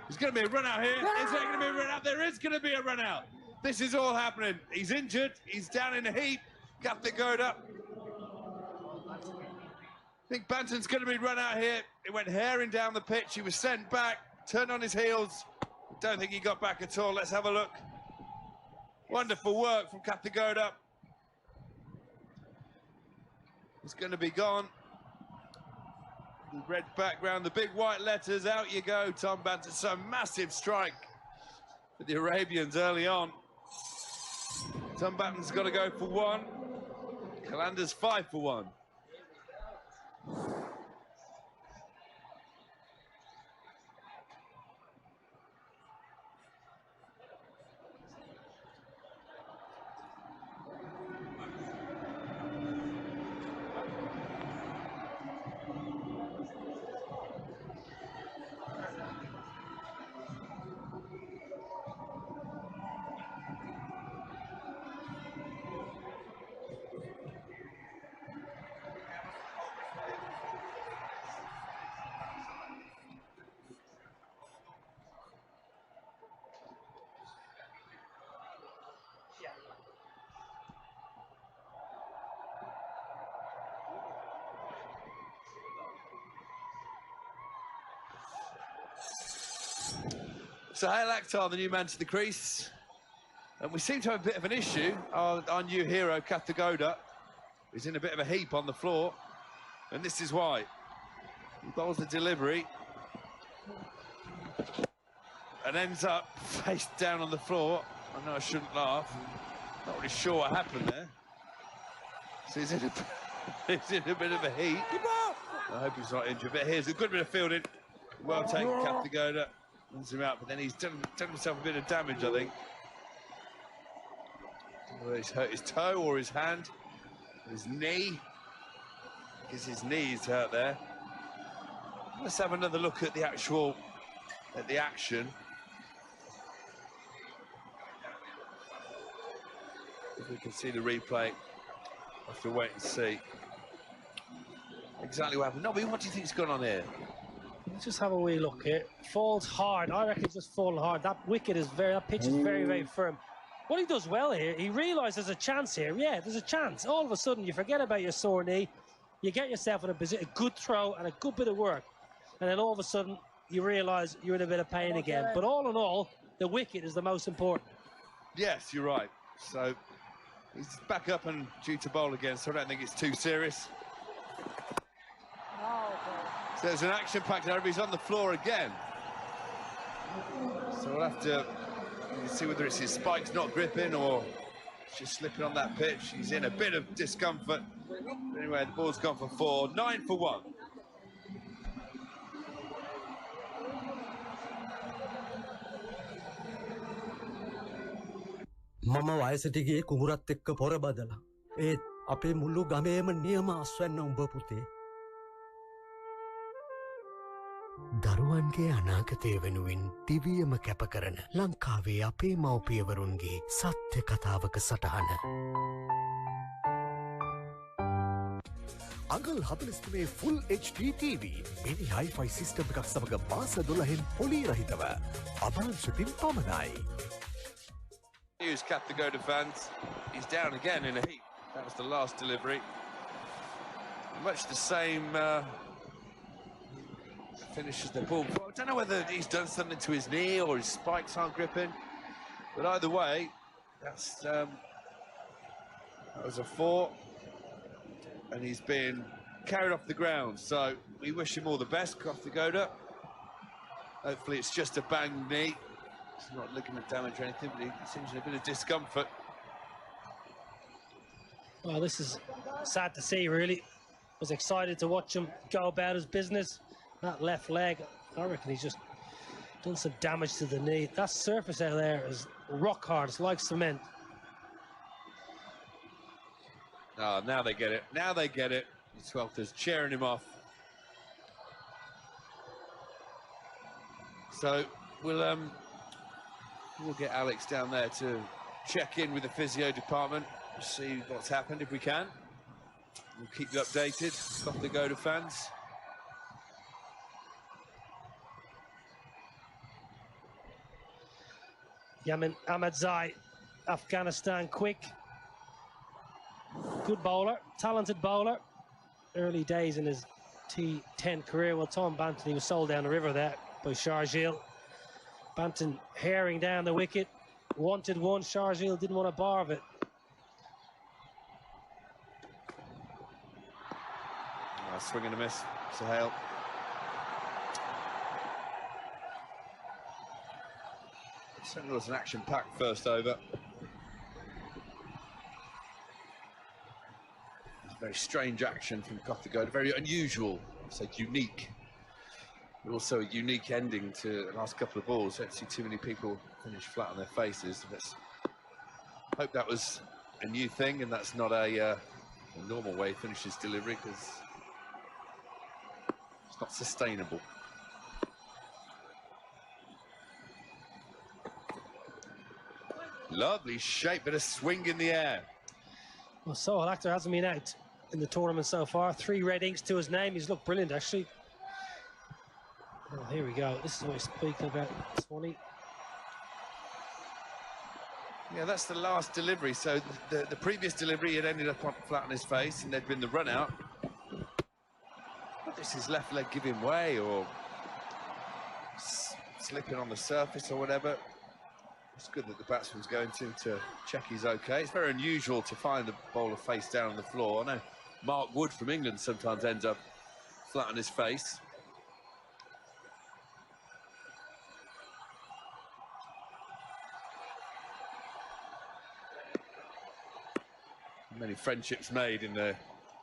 [SPEAKER 10] There's going to be a run out here. Is there going to be a run out? There is going to be a run out. This is all happening. He's injured. He's down in a heap. Kathegoda. I think Banton's going to be run out here. He went herring down the pitch. He was sent back, turned on his heels. Don't think he got back at all. Let's have a look. Wonderful work from Kathegoda. He's going to be gone. The red background, the big white letters, out you go, Tom Banton. So massive strike for the Arabians early on. Tom Banton's got to go for 1. Qalandars 5 for 1. Sohail Akhtar, the new man to the crease. And we seem to have a bit of an issue. Our new hero, Kathegoda, is in a bit of a heap on the floor. And this is why. He bowls the delivery. And ends up face down on the floor. I know I shouldn't laugh. Not really sure what happened there. So he's in a bit of a heap. I hope he's not injured. But here's a good bit of fielding. Well taken, Kathegoda. Runs him out, but then he's done himself a bit of damage, I think. Whether he's hurt his toe or his hand, his knee. Because his knee is hurt there. Let's have another look at the action. If we can see the replay, we'll have to wait and see exactly what happened. No, but what do you think's going on here?
[SPEAKER 3] Let's just have a wee look here. Falls hard. I reckon it's just falling hard. That pitch is very, very firm. What he does well here, he realises there's a chance here. Yeah, there's a chance. All of a sudden, you forget about your sore knee. You get yourself in a good throw and a good bit of work. And then all of a sudden, you realise you're in a bit of pain again. But all in all, the wicket is the most important.
[SPEAKER 10] Yes, you're right. So he's back up and due to bowl again, so I don't think it's too serious. So there's an action-packed area. He's on the floor again. So we'll have to see whether it's his spikes not gripping or just slipping on that pitch. He's in a bit of discomfort. Anyway, the ball's gone for 4. 9 for 1.
[SPEAKER 12] මම වයසට ගියේ කුඹුරත් එක්ක පොර බදලා. ඒත් අපේ මුළු ගමේම නියම අස්වැන්න උඹ පුතේ. දරුවන්ගේ අනාගතය වෙනුවෙන් දිවියම කැප කරන ලංකාවේ අපේ මව්පියවරුන්ගේ සත්‍ය කතාවක සටහන. අඟල් 43 Full HD TV මිනි hi-fi සිස්ටම් එකක් සමග මාස 12න් පොලී රහිතව අභාංශතින් පමණයි.
[SPEAKER 10] News Qalandars fans. He's down again in a heap. That was the last delivery. Much the same finish as the ball. I don't know whether he's done something to his knee or his spikes aren't gripping. But either way, that was a 4. And he's been carried off the ground. So we wish him all the best, Qalandars. Hopefully it's just a bang knee. It's not ligament damage or anything, but he seems in a bit of discomfort.
[SPEAKER 3] Well, this is sad to see, really. Was excited to watch him go about his business. That left leg, I reckon he's just done some damage to the knee. That surface out there is rock hard. It's like cement.
[SPEAKER 10] Oh, now they get it. Now they get it. The 12th is cheering him off. So we'll get Alex down there to check in with the physio department, see what's happened if we can. We'll keep you updated, Qalandars fans.
[SPEAKER 3] Yamin Ahmadzai, Afghanistan quick. Good bowler, talented bowler. Early days in his T10 career. Well, Tom Banton, he was sold down the river there by Sharjeel. Banton herring down the wicket. Wanted one, Sharjeel didn't want a bar of it.
[SPEAKER 10] Swing and a miss, Sohail. Certainly was an action-packed first over. Very strange action from Qalandars, very unusual, so unique. But also a unique ending to the last couple of balls. Don't see too many people finish flat on their faces. Let's hope that was a new thing and that's not a normal way to finish his delivery, because it's not sustainable. Lovely shape, bit of swing in the air.
[SPEAKER 3] Well, Sohail Akhtar hasn't been out in the tournament so far. 3 red inks to his name. He's looked brilliant, actually. Oh, here we go. This is what he's speaking about, Swanee.
[SPEAKER 10] Yeah, that's the last delivery. So the previous delivery had ended up flat on his face, and there'd been the run out. But this is left leg giving way or slipping on the surface or whatever. It's good that the batsman's going to check he's okay. It's very unusual to find the bowler face down on the floor. I know Mark Wood from England sometimes ends up flat on his face. Many friendships made in the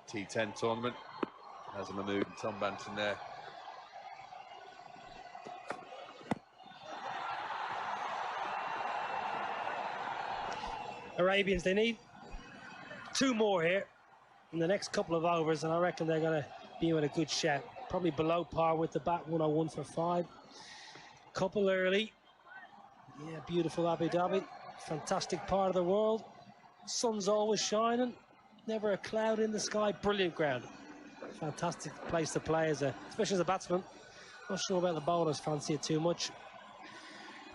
[SPEAKER 10] T10 tournament. As Mahmood and Tom Banton there.
[SPEAKER 3] Arabians, they need 2 more here in the next couple of overs, and I reckon they're going to be in a good shout. Probably below par with the bat, 101 for 5. Couple early. Yeah, beautiful Abu Dhabi. Fantastic part of the world. Sun's always shining. Never a cloud in the sky. Brilliant ground. Fantastic place to play, especially as a batsman. Not sure about the bowlers, fancy it too much.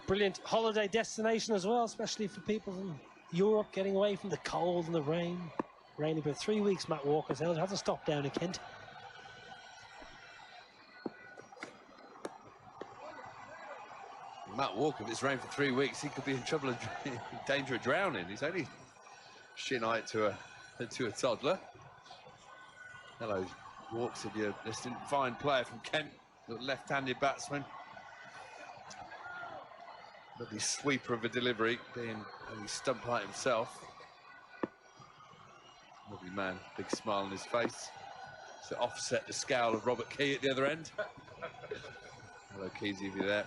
[SPEAKER 3] Brilliant holiday destination as well, especially for people from Europe, getting away from the cold and the rain. Raining for 3 weeks, Matt Walker says. Has to stop down in Kent.
[SPEAKER 10] Matt Walker, if it's rained for 3 weeks, he could be in trouble, in danger of drowning. He's only shin height to a toddler. Hello, Walker, said you're just a fine player from Kent, left-handed batsman. Lovely sweeper of a delivery, being only stump height himself. Lovely man, big smile on his face. To offset the scowl of Robert Key at the other end. Hello, Keysy, if you're there.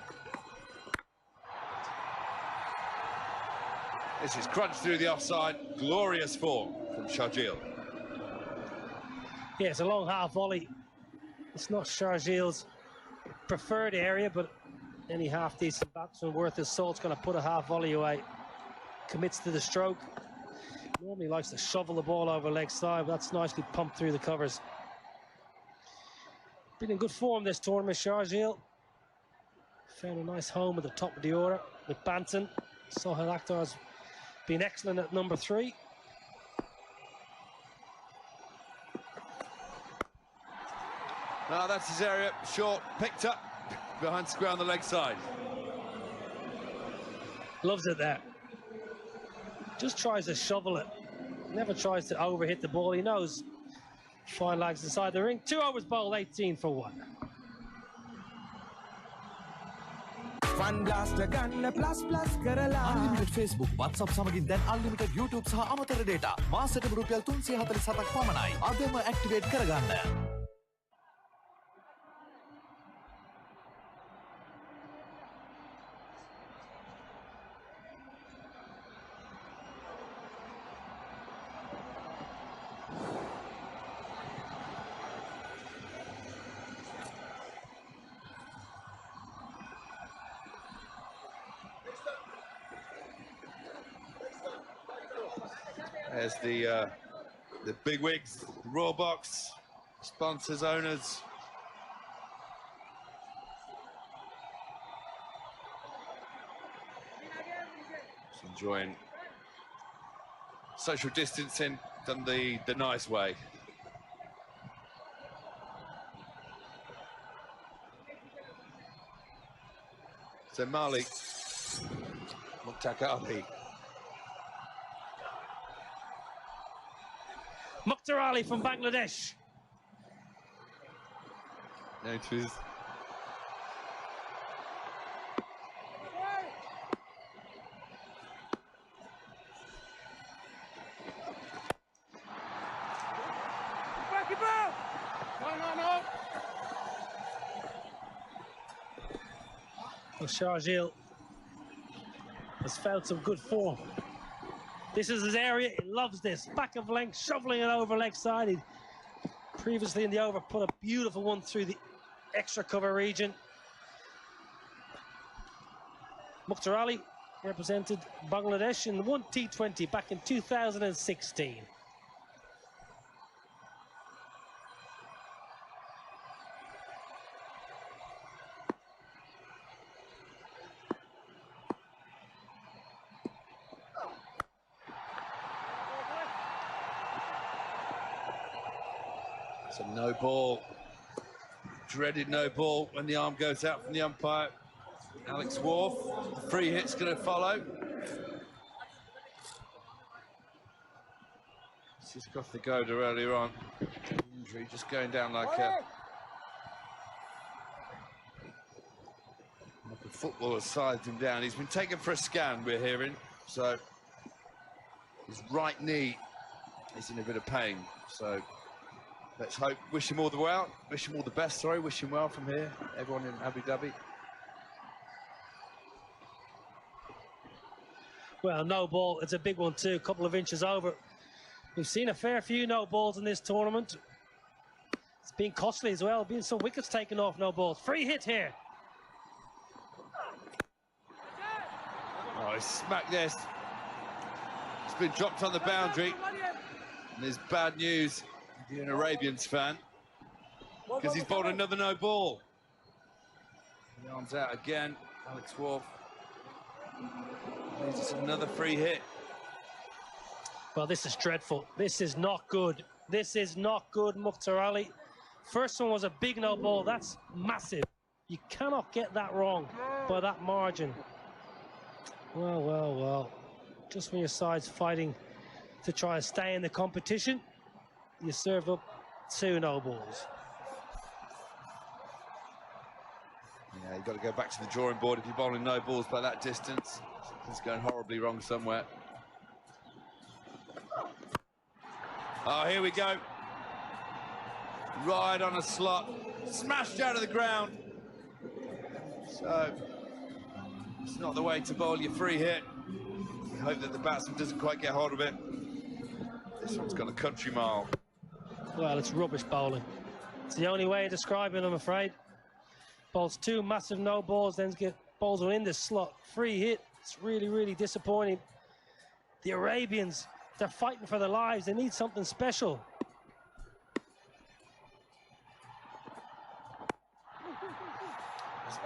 [SPEAKER 10] This is crunched through the offside. Glorious form from Sharjeel.
[SPEAKER 3] Yeah, it's a long half volley. It's not Sharjeel's preferred area, but any half-decent batsman worth his salt's going to put a half volley away. Commits to the stroke. Normally likes to shovel the ball over leg side, but that's nicely pumped through the covers. Been in good form this tournament, Sharjeel. Found a nice home at the top of the order with Banton. Sohail Akhtar's been excellent at number 3.
[SPEAKER 10] No, that's his area. Short, picked up behind square on the leg side.
[SPEAKER 3] Loves it there. Just tries to shovel it. Never tries to overhit the ball. He knows fine legs inside the ring. 2 overs bowled, 18 for 1.
[SPEAKER 14] Unlimited Facebook, WhatsApp සමගින් දැන් unlimited YouTube සහ අමතර data. මාසෙට රුපියල් 347ක් පමණයි. අදම activate කරගන්න.
[SPEAKER 10] There's the big wigs, the Royal Box, sponsors, owners. Just enjoying social distancing, done the nice way. So Malik, Mukhtar Ali.
[SPEAKER 3] Mukhtar Ali from Bangladesh.
[SPEAKER 10] Known to his
[SPEAKER 3] Well, Sharjeel has found some good form. This is his area. He loves this. Back of length, shoveling it over leg side. He previously in the over put a beautiful one through the extra cover region. Mukhtar Ali represented Bangladesh in the one T20 back in 2016.
[SPEAKER 10] It's a no ball. Dreaded no ball when the arm goes out from the umpire. Alex Wharf, the free hit's going to follow. Just got the Goda earlier on. Injury just going down like a footballer sized him down. He's been taken for a scan, we're hearing. So his right knee is in a bit of pain. So let's hope, wish him all the best, sorry, wish him well from here, everyone in Abu Dhabi.
[SPEAKER 3] Well, no ball, it's a big one too, a couple of inches over. We've seen a fair few no balls in this tournament. It's been costly as well, been some wickets taken off no balls. Free hit here.
[SPEAKER 10] Oh, he smacked this. It's been dropped on the boundary. And there's bad news if you're an Arabians fan, because he's bowled another no ball. The arms out again, Alex Wharf. Leaves us another free hit.
[SPEAKER 3] Well, this is dreadful. This is not good. This is not good, Mukhtar Ali. First one was a big no ball. That's massive. You cannot get that wrong by that margin. Well, well, well. Just when your side's fighting to try and stay in the competition, you serve up 2 no balls.
[SPEAKER 10] Yeah, you've got to go back to the drawing board if you're bowling no balls by that distance. Something's going horribly wrong somewhere. Oh, here we go. Right on a slot. Smashed out of the ground. So, it's not the way to bowl your free hit. You hope that the batsman doesn't quite get hold of it. This one's got a country mile.
[SPEAKER 3] Well, it's rubbish bowling. It's the only way to describe it, I'm afraid. Bowls 2 massive no balls, then get balls one in the slot. Free hit. It's really, really disappointing. The Arabians, they're fighting for their lives. They need something special.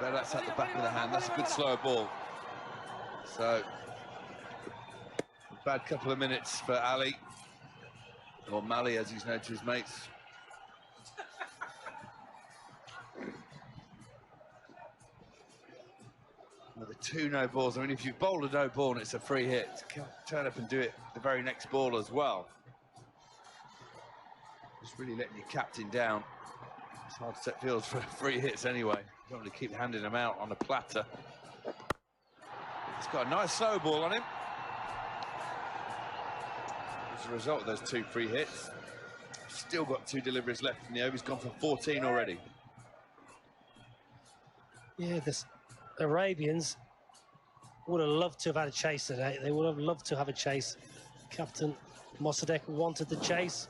[SPEAKER 10] That's at the back of the hand. That's a good slower ball. So, a bad couple of minutes for Ali, or Mali as he's known to his mates. Another 2 no balls. I mean, if you bowl a no ball and it's a free hit, turn up and do it the very next ball as well. Just really letting your captain down. It's hard to set fields for free hits anyway. You don't want to keep handing them out on a platter. He's got a nice slow ball on him. As a result of those 2 free hits, still got 2 deliveries left in the over. He's gone for 14 already.
[SPEAKER 3] Yeah, the Arabians would have loved to have had a chase today. They would have loved to have a chase. Captain Mossadegh wanted the chase.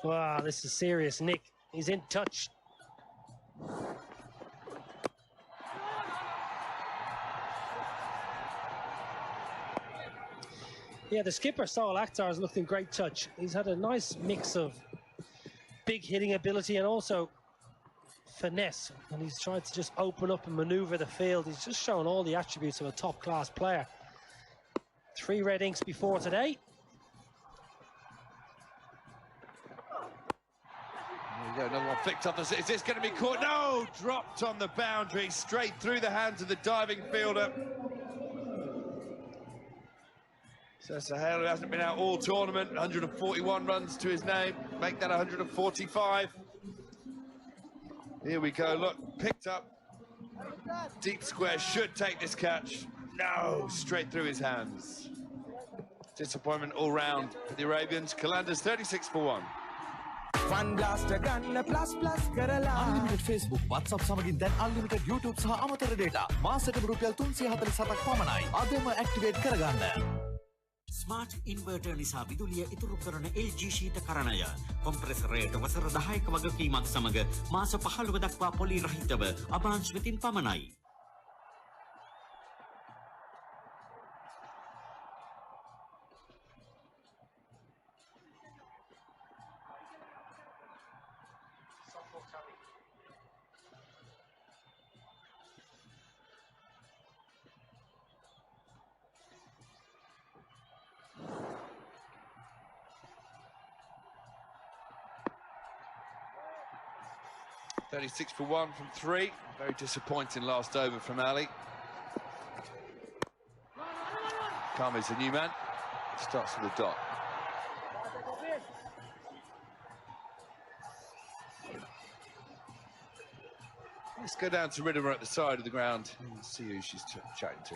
[SPEAKER 3] Wow, this is serious. Nick, he's in touch. Yeah, the skipper, Sohail Akhtar, has looked in great touch. He's had a nice mix of big hitting ability and also finesse. And he's tried to just open up and maneuver the field. He's just shown all the attributes of a top-class player. 3 red inks before today.
[SPEAKER 10] There you go, another one flicked off. Is this going to be caught? No! Dropped on the boundary, straight through the hands of the diving fielder. So Sohail, who hasn't been out all tournament, 141 runs to his name, make that 145. Here we go, look, picked up. Deep square, should take this catch. No, straight through his hands. Disappointment all round for the Arabians. Qalandars 36 for 1.
[SPEAKER 14] Unlimited Facebook, WhatsApp සමගින් දැන් unlimited YouTube සහ අමතර data. මාසෙකට රුපියල් 347ක් පමණයි. අදම activate කරගන්න.
[SPEAKER 17] Smart inverter නිසා විදුලිය ඉතුරු කරන LG ශීතකරණය කොම්ප්‍රෙසරයට වසර 10ක වගකීමක් සමග මාස 15 දක්වා පොලි රහිතව අභාංශ වෙතින් පමණයි.
[SPEAKER 10] $36 for 1 from 3. Very disappointing last over from Ali. Kami's the new man. Starts with a dot. Let's go down to Riddimer at the side of the ground and see who she's chatting to.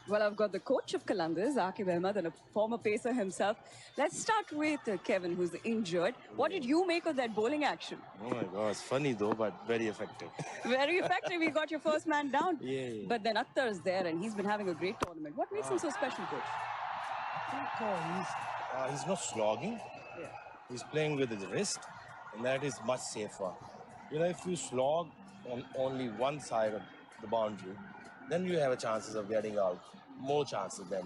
[SPEAKER 15] Well, I've got the coach of Qalandars, Aqib Ahmed, and a former pacer himself. Let's start with Kevin, who's injured. What did you make of that bowling action?
[SPEAKER 5] Oh my God, it's funny though, but very effective.
[SPEAKER 15] Very effective. You got your first man down.
[SPEAKER 5] Yeah.
[SPEAKER 15] But then Akhtar's there, and he's been having a great tournament. What makes him so special, coach?
[SPEAKER 5] I think he's not slogging.
[SPEAKER 15] Yeah.
[SPEAKER 5] He's playing with his wrist, and that is much safer. You know, if you slog on only one side of the boundary, then you have a chances of getting out. More chances than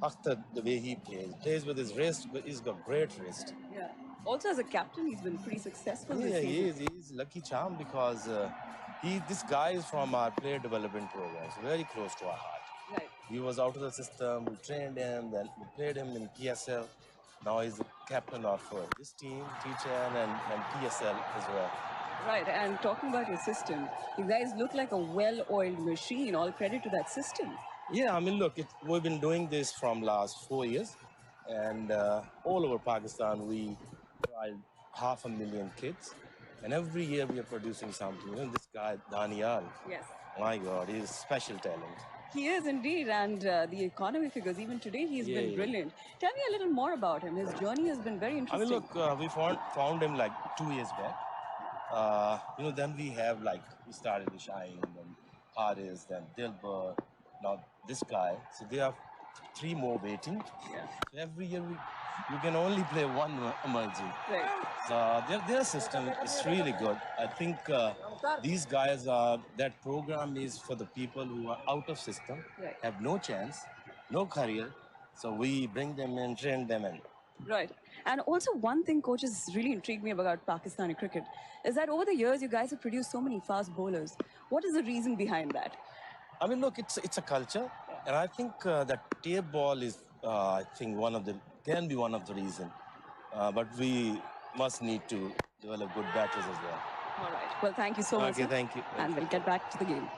[SPEAKER 5] Akhtar, the way he plays with his wrist, but he's got great wrist.
[SPEAKER 15] Yeah. Also, as a captain, he's been pretty successful this
[SPEAKER 5] Yeah,
[SPEAKER 15] season.
[SPEAKER 5] he's lucky charm because this guy is from our player development program, so very close to our heart.
[SPEAKER 15] Right.
[SPEAKER 5] He was out of the system, we trained him, then we played him in PSL. Now he's the captain of this team, T10 and PSL as well.
[SPEAKER 15] Right, and talking about your system, you guys look like a well-oiled machine. All credit to that system.
[SPEAKER 5] Yeah, I mean, look, we've been doing this from last 4 years, and all over Pakistan, we tried 500,000 kids, and every year we are producing something. You know, this guy, Daniel,
[SPEAKER 15] Yes.
[SPEAKER 5] my God, he's special talent.
[SPEAKER 15] He is indeed, and the economy figures, even today, he's been
[SPEAKER 5] Yeah.
[SPEAKER 15] brilliant. Tell me a little more about him. His journey has been very
[SPEAKER 5] I
[SPEAKER 15] interesting.
[SPEAKER 5] mean, look, we found him like 2 years back. You know, then we have like, we started with Shine, then Haris, then Dilbar, now this guy. So they are 3 more waiting. So every year you can only play 1 emerging.
[SPEAKER 15] Right.
[SPEAKER 5] So their system is really good. I think these guys that program is for the people who are out of system,
[SPEAKER 15] Right.
[SPEAKER 5] have no chance, no career. So we bring them in, train them in.
[SPEAKER 15] Right. And also one thing, coach, has really intrigued me about Pakistani cricket is that over the years, you guys have produced so many fast bowlers. What is the reason behind that?
[SPEAKER 5] I mean, look, it's a culture, and I think that tape ball is, I think, can be one of the reasons. But we must need to develop good batters as well.
[SPEAKER 15] All right. Well, thank you so much.
[SPEAKER 5] Okay,
[SPEAKER 15] sir.
[SPEAKER 5] thank you.
[SPEAKER 15] And we'll get back to the game.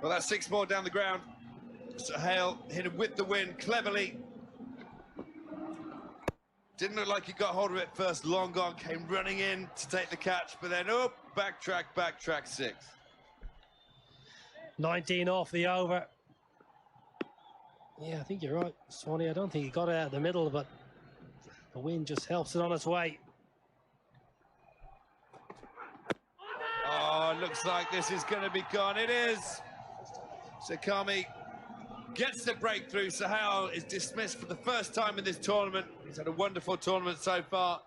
[SPEAKER 10] Well, that's 6 more down the ground. Hale hit him with the wind cleverly. Didn't look like he got hold of it first. Long gone, came running in to take the catch, but then, backtrack 6.
[SPEAKER 3] 19 off the over. Yeah, I think you're right, Swanee. I don't think he got it out of the middle, but the wind just helps it on its way.
[SPEAKER 10] Oh, looks like this is going to be gone. It is. Sakami gets the breakthrough. Sahel is dismissed for the first time in this tournament. He's had a wonderful tournament so far.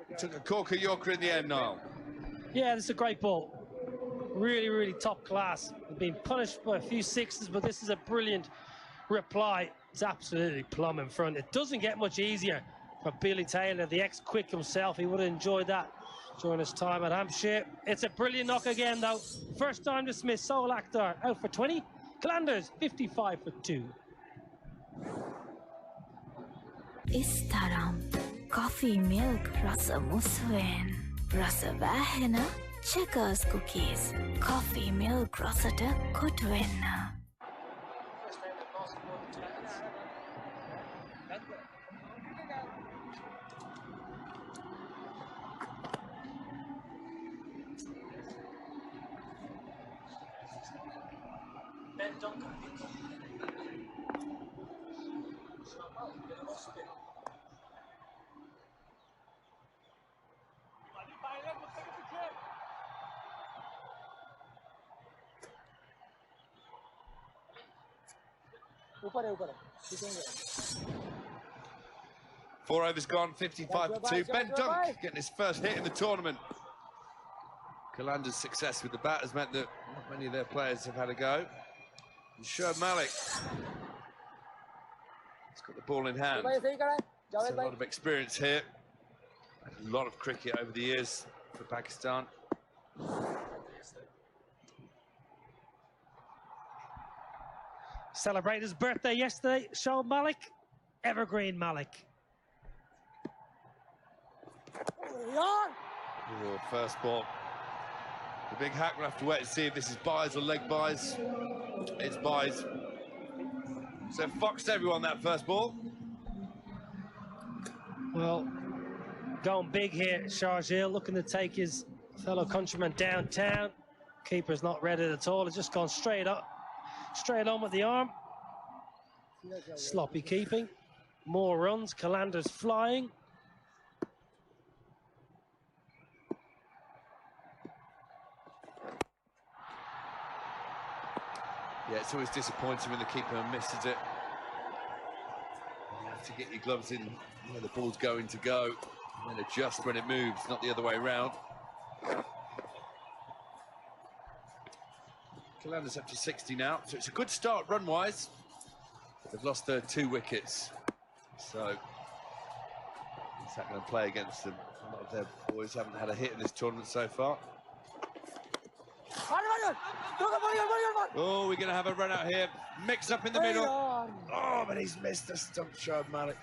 [SPEAKER 10] He took a corker Yorker in the end, Niall.
[SPEAKER 3] Yeah, this is a great ball. Really, really top class. He's been punished by a few sixes, but this is a brilliant reply. It's absolutely plumb in front. It doesn't get much easier for Billy Taylor, the ex-quick himself. He would have enjoyed that during his time at Hampshire. It's a brilliant knock again, though. First time dismissed. Soul Akhtar out for 20. Qalandars 55 for 2.
[SPEAKER 6] Istaram coffee milk rasa muswen rasa vahena checkers cookies coffee milk rasata kotwenna.
[SPEAKER 10] Four overs gone, 55 for 2. Ben Dunk getting his first hit in the tournament. Qalandars' success with the bat has meant that not many of their players have had a go. And Shoaib Malik has got the ball in hand. There's a lot of experience here. A lot of cricket over the years for Pakistan.
[SPEAKER 3] Celebrated his birthday yesterday. Shoaib Malik, evergreen Malik.
[SPEAKER 10] Oh, first ball. The big hack, we'll have to wait and see if this is buys or leg buys. It's buys. So foxed everyone that first ball.
[SPEAKER 3] Well, going big here, Sharjeel, looking to take his fellow countryman downtown. Keeper's not read it at all. It's just gone straight up, straight on with the arm. Sloppy keeping. More runs. Qalandars flying.
[SPEAKER 10] Yeah, it's always disappointing when the keeper misses it. You have to get your gloves in where the ball's going to go and then adjust when it moves, not the other way around. Qalandars up to 60 now, so it's a good start run-wise. They've lost their 2 wickets, so is that going to play against them? A lot of their boys haven't had a hit in this tournament so far. Oh, we're going to have a run out here. Mix up in the middle. Oh, but he's missed the stump, Shoaib Malik.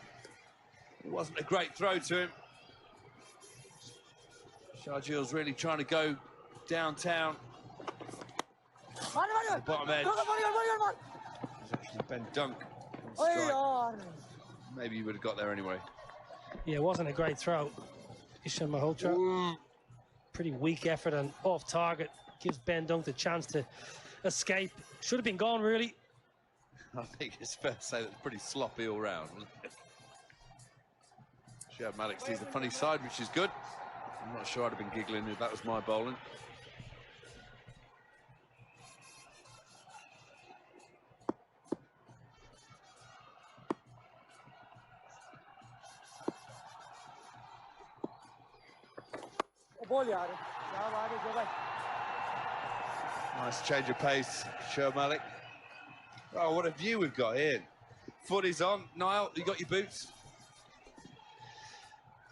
[SPEAKER 10] It wasn't a great throw to him. Sharjeel's really trying to go downtown. The bottom edge. It's actually Ben Dunk on strike. Maybe he would have got there anyway.
[SPEAKER 3] Yeah, it wasn't a great throw. Ishan Malhotra. Pretty weak effort and off target. Gives Ben Dunk the chance to escape. Should have been gone, really.
[SPEAKER 10] I think it's fair to say that it's pretty sloppy all round. Shoaib Malik sees the funny side, which is good. I'm not sure I'd have been giggling if that was my bowling. Nice change of pace, Shoaib Malik. Oh, what a view we've got here. Footy's on. Niall, you got your boots?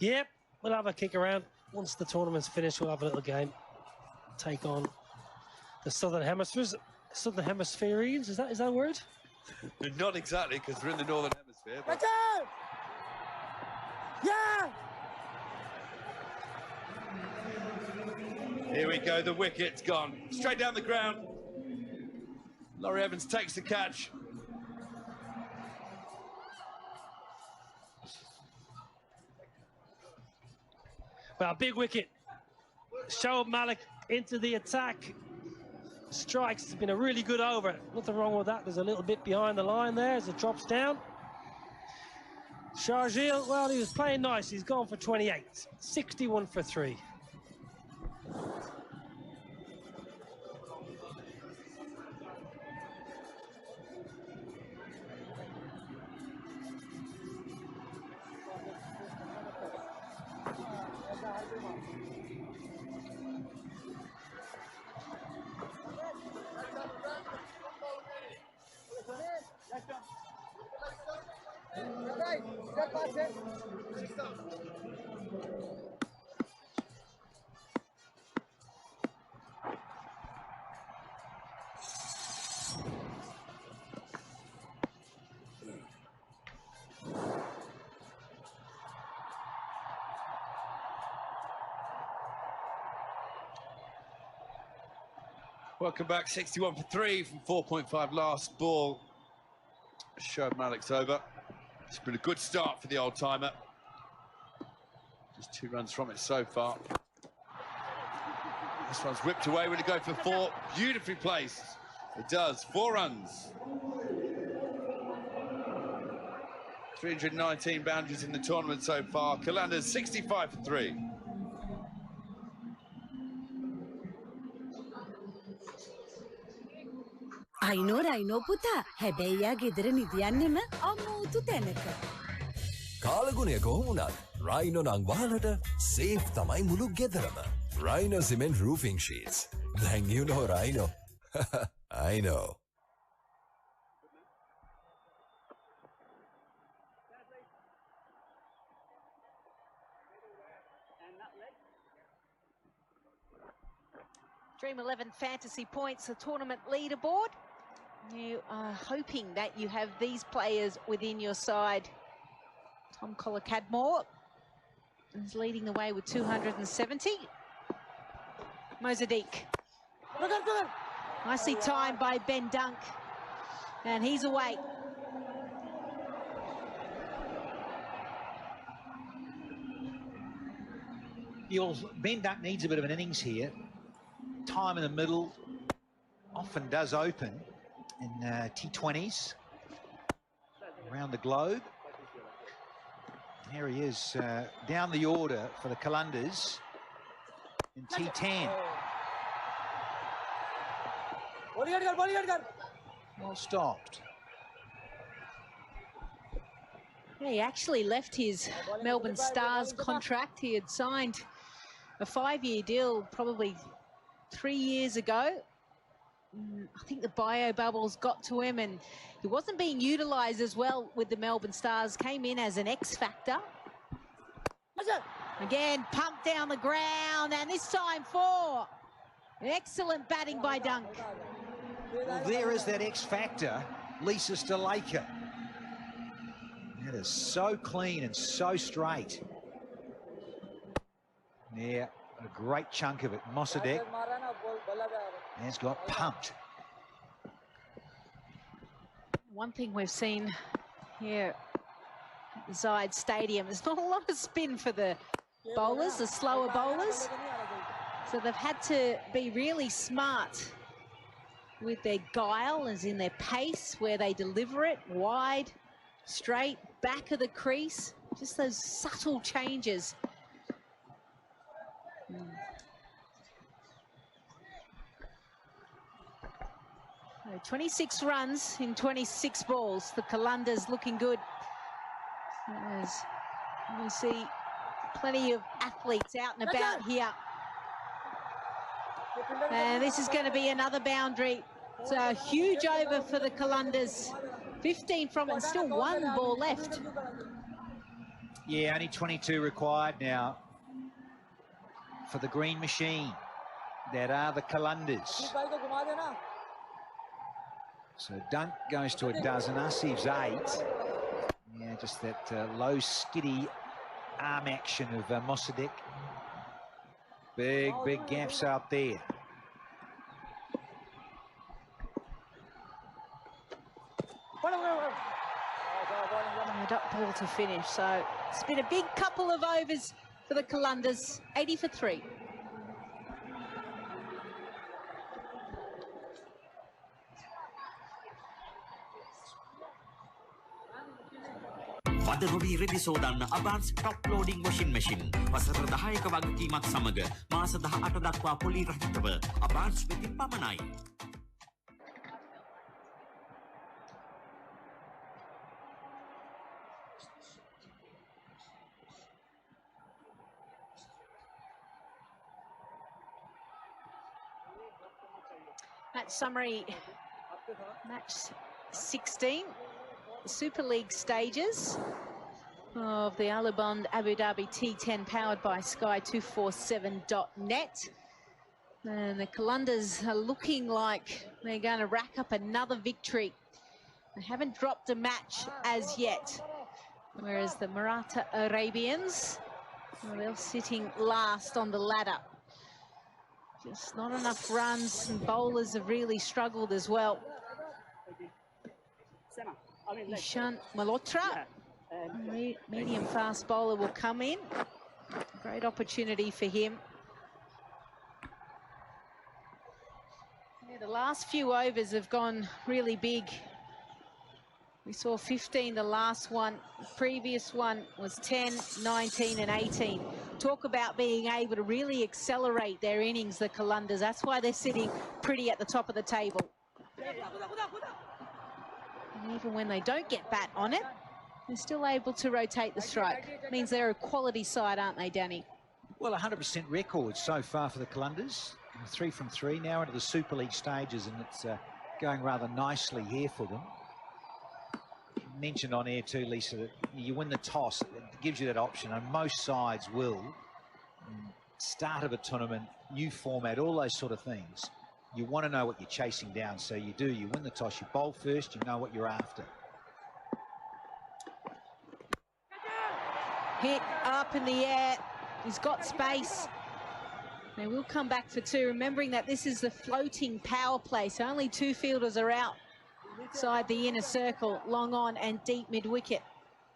[SPEAKER 3] Yep, we'll have a kick around. Once the tournament's finished, we'll have a little game. Take on the Southern Hemispheres. Southern Hemisphereans, is that a word?
[SPEAKER 10] Not exactly, because we're in the Northern Hemisphere. But...
[SPEAKER 11] Yeah!
[SPEAKER 10] Here we go, the wicket's gone. Straight down the ground. Laurie Evans takes the catch.
[SPEAKER 3] Well, big wicket. Shoaib Malik into the attack. Strikes. It's been a really good over. Nothing wrong with that. There's a little bit behind the line there as it drops down. Sharjeel, well, he was playing nice. He's gone for 28. 61 for 3.
[SPEAKER 10] Welcome back, 61 for 3 from 4.5 last ball. Shoaib Malik's over. It's been a good start for the old-timer. Just 2 runs from it so far. This one's whipped away. Will it go for 4? Beautifully placed. It does. 4 runs. 319 boundaries in the tournament so far. Qalandars 65 for 3.
[SPEAKER 18] අයිනෝ පුතා හැබැයි යා ගෙදර නිදියන්නෙම අමුතු තැනක.
[SPEAKER 19] කාලගුණය කොහොමුණත් Rhino නං වහලට safe තමයි මුළු ගෙදරම. Rhino Cement Roofing Sheets. Then you know Rhino. I know.
[SPEAKER 20] Dream 11 fantasy points, the tournament leaderboard. You are hoping that you have these players within your side. Tom Collar-Cadmore is leading the way with 270. Mozadiq. Nicely timed by Ben Dunk. And he's away.
[SPEAKER 4] Ben Dunk needs a bit of an innings here. Time in the middle often does open in T20s around the globe. There he is, down the order for the Qalandars in T10. Well stopped.
[SPEAKER 20] Yeah, he actually left his Melbourne Stars contract. He had signed a 5-year deal probably 3 years ago. I think the bio bubbles got to him and he wasn't being utilised as well with the Melbourne Stars. Came in as an X factor. Again, pumped down the ground, and this time 4. Excellent batting by Dunk.
[SPEAKER 4] Well, there is that X factor, Lisa Stalaker. That is so clean and so straight. Yeah, a great chunk of it. Mossadegh has got pumped.
[SPEAKER 20] One thing we've seen here at the Zayed Stadium, there's not a lot of spin for the bowlers, the slower bowlers. So they've had to be really smart with their guile, as in their pace, where they deliver it wide, straight, back of the crease. Just those subtle changes. 26 runs in 26 balls. The Qalandars looking good. As we see plenty of athletes out and about here And this is going to be another boundary. It's a huge over for the Qalandars. 15 from it and still one ball left.
[SPEAKER 4] Yeah, only 22 required now for the green machine. That are the Qalandars. So Dunk goes to a dozen, Asif's 8. Yeah, just that low skiddy arm action of Mossadegh. Big gaps out there.
[SPEAKER 20] Dot ball to finish, so it's been a big couple of overs for the Qalandars, 80 for 3.
[SPEAKER 17] වද නොවී රෙදි සෝදන්න Abans top loading washing machine වසර 10ක වගකීමක් සමග මාස 18 දක්වා පොලි රහිතව අබාන්ස් වෙතින් පමණයි.
[SPEAKER 20] Match summary, match 16, the Super League stages of the Alubond Abu Dhabi T10 powered by Sky247.net. And the Qalandars are looking like they're going to rack up another victory. They haven't dropped a match as yet. Whereas the Maratha Arabians, well, they're sitting last on the ladder. Just not enough runs, and bowlers have really struggled as well. Ishan Malhotra, medium fast bowler, will come in. Great opportunity for him. Yeah, the last few overs have gone really big. We saw 15 the last one. The previous one was 10, 19 and 18. Talk about being able to really accelerate their innings, the Qalandars. That's why they're sitting pretty at the top of the table. And even when they don't get bat on it, they're still able to rotate the stroke. Means they're a quality side, aren't they, Danny?
[SPEAKER 4] Well, 100% record so far for the Qalandars. 3 from 3 now into the Super League stages, and it's going rather nicely here for them. Mentioned on air too, Lisa, that you win the toss, it gives you that option, and most sides will. Start of a tournament, new format, all those sort of things. You want to know what you're chasing down, so you do. You win the toss, you bowl first, you know what you're after.
[SPEAKER 20] Hit up in the air, he's got space. They will come back for 2, remembering that this is the floating power play, so only 2 fielders are out. Inside the inner circle, long on and deep mid-wicket.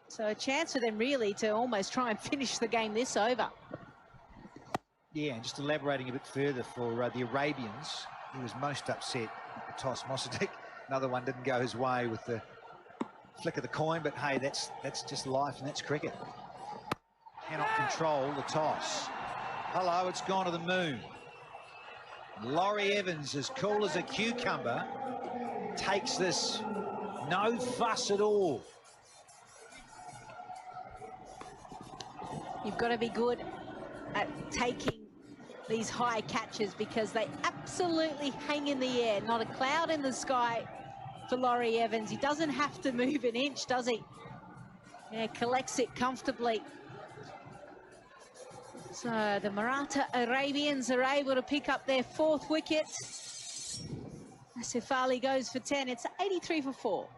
[SPEAKER 20] So a chance for them really to almost try and finish the game this over.
[SPEAKER 4] Yeah, and just elaborating a bit further for the Arabians, he was most upset with the toss. Mossadegh, another one didn't go his way with the flick of the coin, but hey, that's just life and that's cricket. Cannot control the toss. Hello, it's gone to the moon. Laurie Evans, as cool as a cucumber, takes this, no fuss at all.
[SPEAKER 20] You've got to be good at taking these high catches because they absolutely hang in the air. Not a cloud in the sky for Laurie Evans. He doesn't have to move an inch, does he? Yeah, collects it comfortably. So the Maratha Arabians are able to pick up their 4th wicket. Asif Ali goes for 10. It's 83 for 4.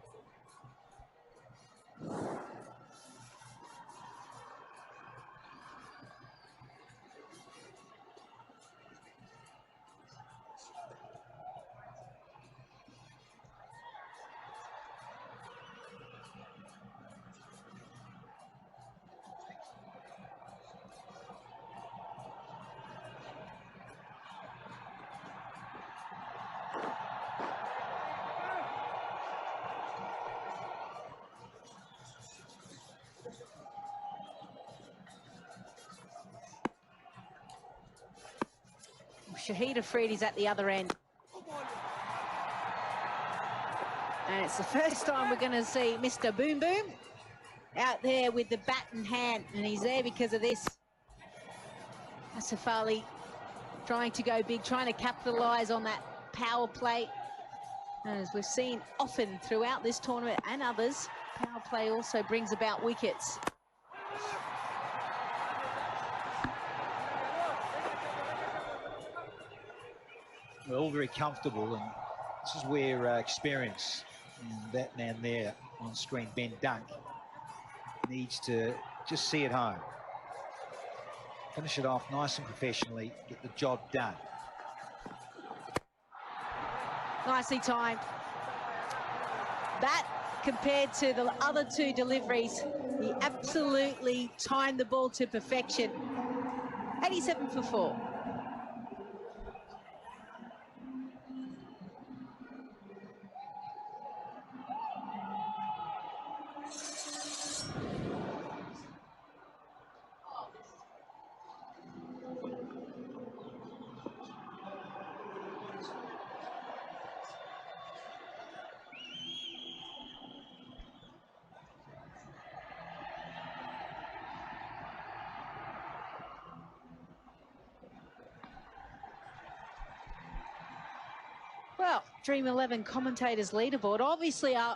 [SPEAKER 20] Shahid Afridi's at the other end. And it's the first time we're going to see Mr. Boom Boom out there with the bat in hand, and he's there because of this. Asif Ali trying to go big, trying to capitalise on that power play. And as we've seen often throughout this tournament and others, power play also brings about wickets.
[SPEAKER 4] We're all very comfortable, and this is where experience, that man there on screen, Ben Dunk, needs to just see it home. Finish it off nice and professionally, get the job done.
[SPEAKER 20] Nicely timed. That, compared to the other two deliveries, he absolutely timed the ball to perfection. 87 for 4. Well, Dream 11 commentators leaderboard. Obviously, I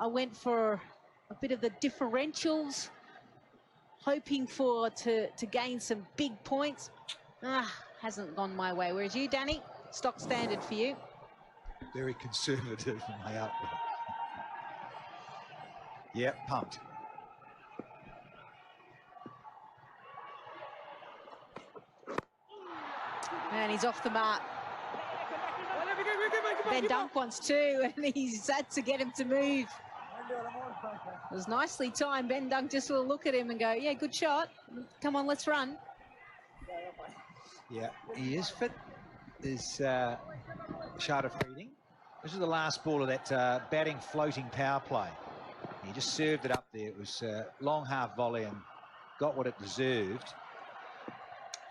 [SPEAKER 20] went for a bit of the differentials, hoping to gain some big points. Hasn't gone my way. Whereas you, Danny, stock standard for you.
[SPEAKER 4] Very conservative in my outlook. Yeah, pumped.
[SPEAKER 20] And he's off the mark. Ben Dunk wants two, and he's had to get him to move. It was nicely timed. Ben Dunk just will look at him and go, yeah, good shot. Come on, let's run.
[SPEAKER 4] Yeah, he is fit. Is Sharda Freeding. This is the last ball of that batting floating power play. He just served it up there. It was long half volley and got what it deserved.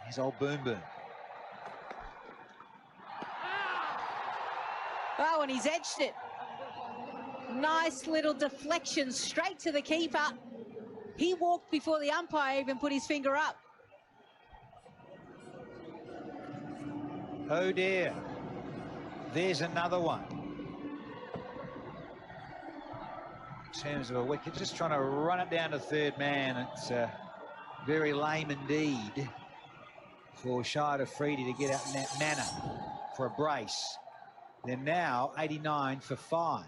[SPEAKER 4] Here's old Boom Boom.
[SPEAKER 20] Oh, and he's edged it. Nice little deflection straight to the keeper. He walked before the umpire even put his finger up.
[SPEAKER 4] Oh dear. There's another one. In terms of a wicket, just trying to run it down to third man. It's very lame indeed for Sharda Freedy to get out in that manner for a brace. They're now 89 for 5.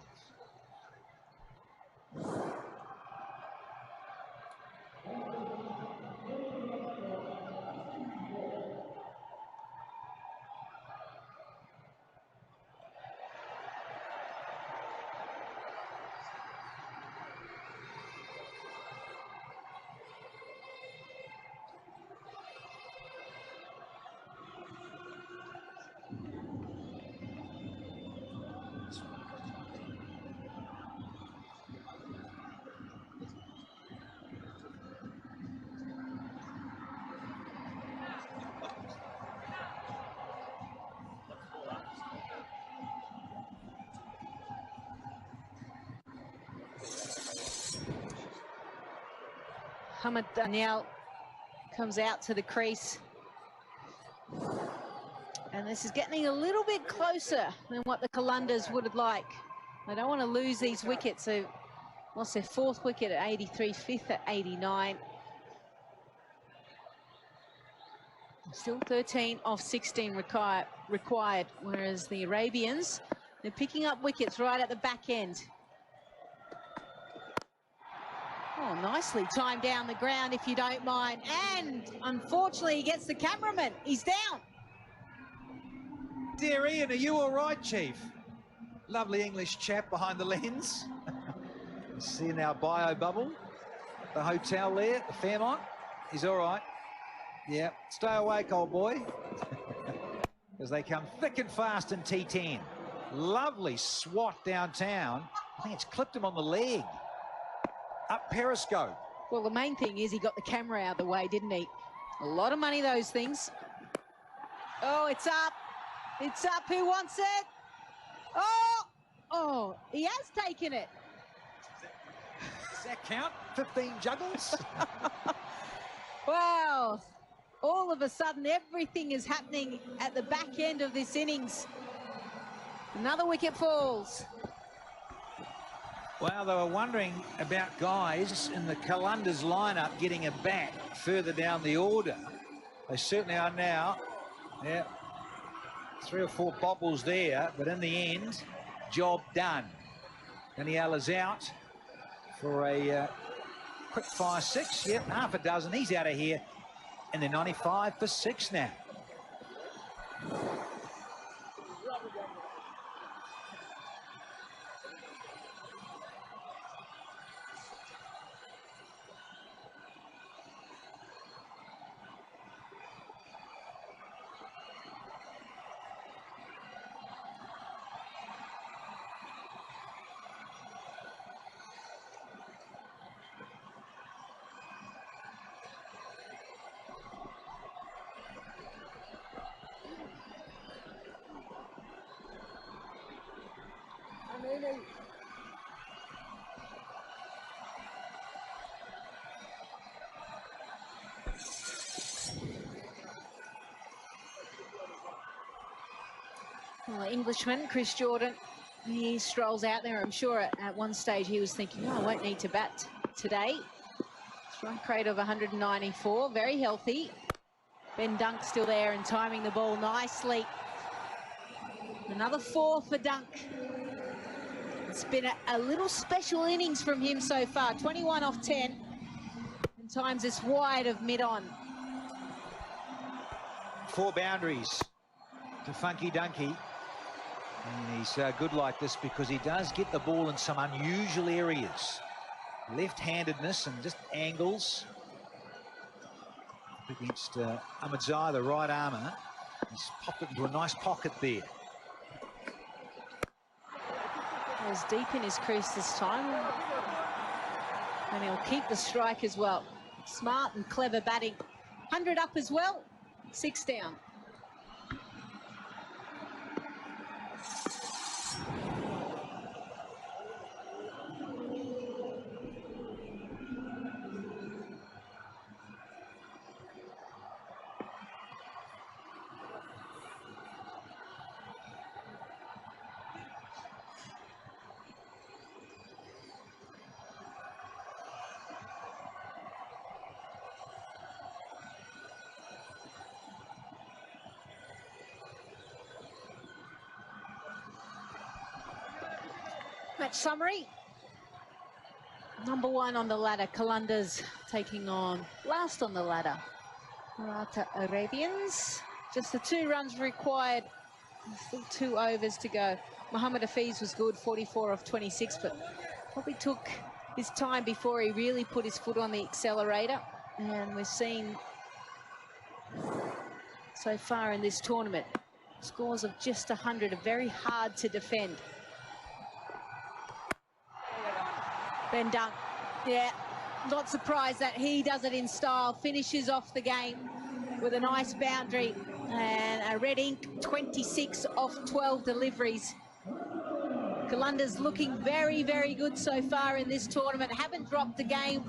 [SPEAKER 20] Hamid Daniel comes out to the crease. And this is getting a little bit closer than what the Qalandars would have liked. They don't want to lose these wickets. So lost their 4th wicket at 83, 5th at 89. Still 13 off 16 required, whereas the Arabians, they're picking up wickets right at the back end. Oh, nicely timed down the ground, if you don't mind. And unfortunately, he gets the cameraman. He's down.
[SPEAKER 4] Dear Ian, are you all right, Chief? Lovely English chap behind the lens. Seeing our bio bubble. The hotel there, the Fairmont. He's all right. Yeah, stay awake, old boy. As they come thick and fast in T10. Lovely swat downtown. I think it's clipped him on the leg. Up periscope.
[SPEAKER 20] Well, the main thing is he got the camera out of the way, didn't he? A lot of money, those things. Oh, it's up. It's up. Who wants it? Oh, he has taken it.
[SPEAKER 4] Does that count? 15 juggles?
[SPEAKER 20] Wow. all of a sudden everything is happening at the back end of this innings. Another wicket falls.
[SPEAKER 4] Well, they were wondering about guys in the Qalandars lineup getting a bat further down the order. They certainly are now. Yeah, 3 or 4 bobbles there, but in the end, job done. Daniel is out for a quick 5-6. Yep, half a dozen. He's out of here in the 95 for 6 now.
[SPEAKER 20] Well, Englishman, Chris Jordan, he strolls out there. I'm sure at one stage he was thinking, oh, I won't need to bat today. Strike rate of 194, very healthy. Ben Dunk still there and timing the ball nicely. Another 4 for Dunk. It's been a little special innings from him so far. 21 off 10. And times this wide of mid-on.
[SPEAKER 4] 4 boundaries to Funky Dunky. And he's good like this because he does get the ball in some unusual areas. Left-handedness and just angles. Against Ahmadzai, the right armour. He's popped it into a nice pocket there.
[SPEAKER 20] Was deep in his crease this time. And he'll keep the strike as well. Smart and clever batting. 100 up as well. 6 down. Match summary. Number 1 on the ladder, Qalandars taking on last on the ladder, Maratha Arabians. Just the 2 runs required, still 2 overs to go. Mohammad Hafiz was good, 44 off 26, but probably took his time before he really put his foot on the accelerator. And we've seen so far in this tournament, scores of just 100 are very hard to defend. Ben Dunk, yeah, not surprised that he does it in style, finishes off the game with a nice boundary and a red ink, 26 off 12 deliveries. Qalandars looking very, very good so far in this tournament, haven't dropped the game.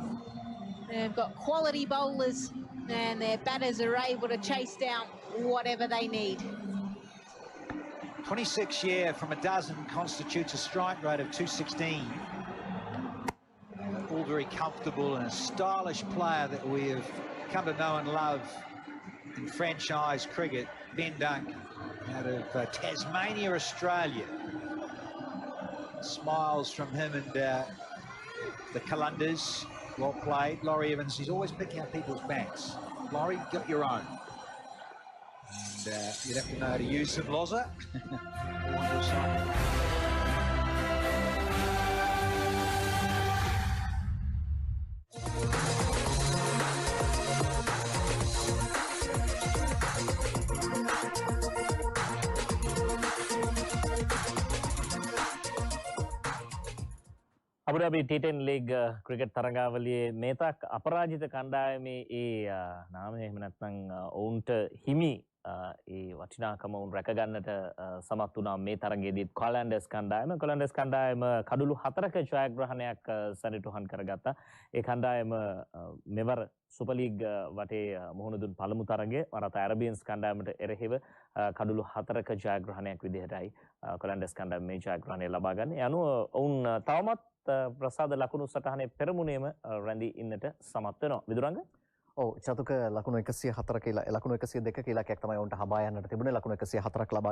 [SPEAKER 20] They've got quality bowlers and their batters are able to chase down whatever they need.
[SPEAKER 4] 26, yeah, from a dozen constitutes a strike rate of 216. All very comfortable and a stylish player that we have come to know and love in franchise cricket, Ben Dunk, out of Tasmania, Australia. Smiles from him and the Qalandars. Well played. Laurie Evans, he's always picking out people's bats. Laurie, got your own. And you'd have to know how to use them, Loza.
[SPEAKER 2] Abu Dhabi T10 League cricket තරඟාවලියේ මේතක් අපරාජිත කණ්ඩායමේ ඒ නාමය එහෙම නැත්නම් ඔවුන්ට හිමි ඒ වටිනාකම උන් රැකගන්නට සමත් වුණා මේ තරගයේදීත් කොලන්ඩර්ස් කණ්ඩායම. කොලන්ඩර්ස් කණ්ඩායම කඩුළු 4ක ජයග්‍රහණයක් සනිටුහන් කරගත්තා. ඒ කණ්ඩායම මෙවර සුපර් ලීග් වටේ මුහුණ දුන් පළමු තරගය මරත ඇරබියන්ස් කණ්ඩායමට එරෙහිව කඩුළු 4ක ජයග්‍රහණයක් විදිහටයි කොලන්ඩර්ස් කණ්ඩායම මේ ජයග්‍රහණය ලබා ගන්න. ඒ අනුව ඔවුන් තවමත් ප්‍රසාද ලකුණු සටහනේ පෙරමුණේම රැඳී ඉන්නට සමත් වෙනවා. විදුරංග
[SPEAKER 7] චතුක ලකුණු 104 කියලා ලකුණු 102 කියලා එකක් තමයි උන්ට හඹා යන්නට තිබුණේ. ලකුණු 104ක් ලබා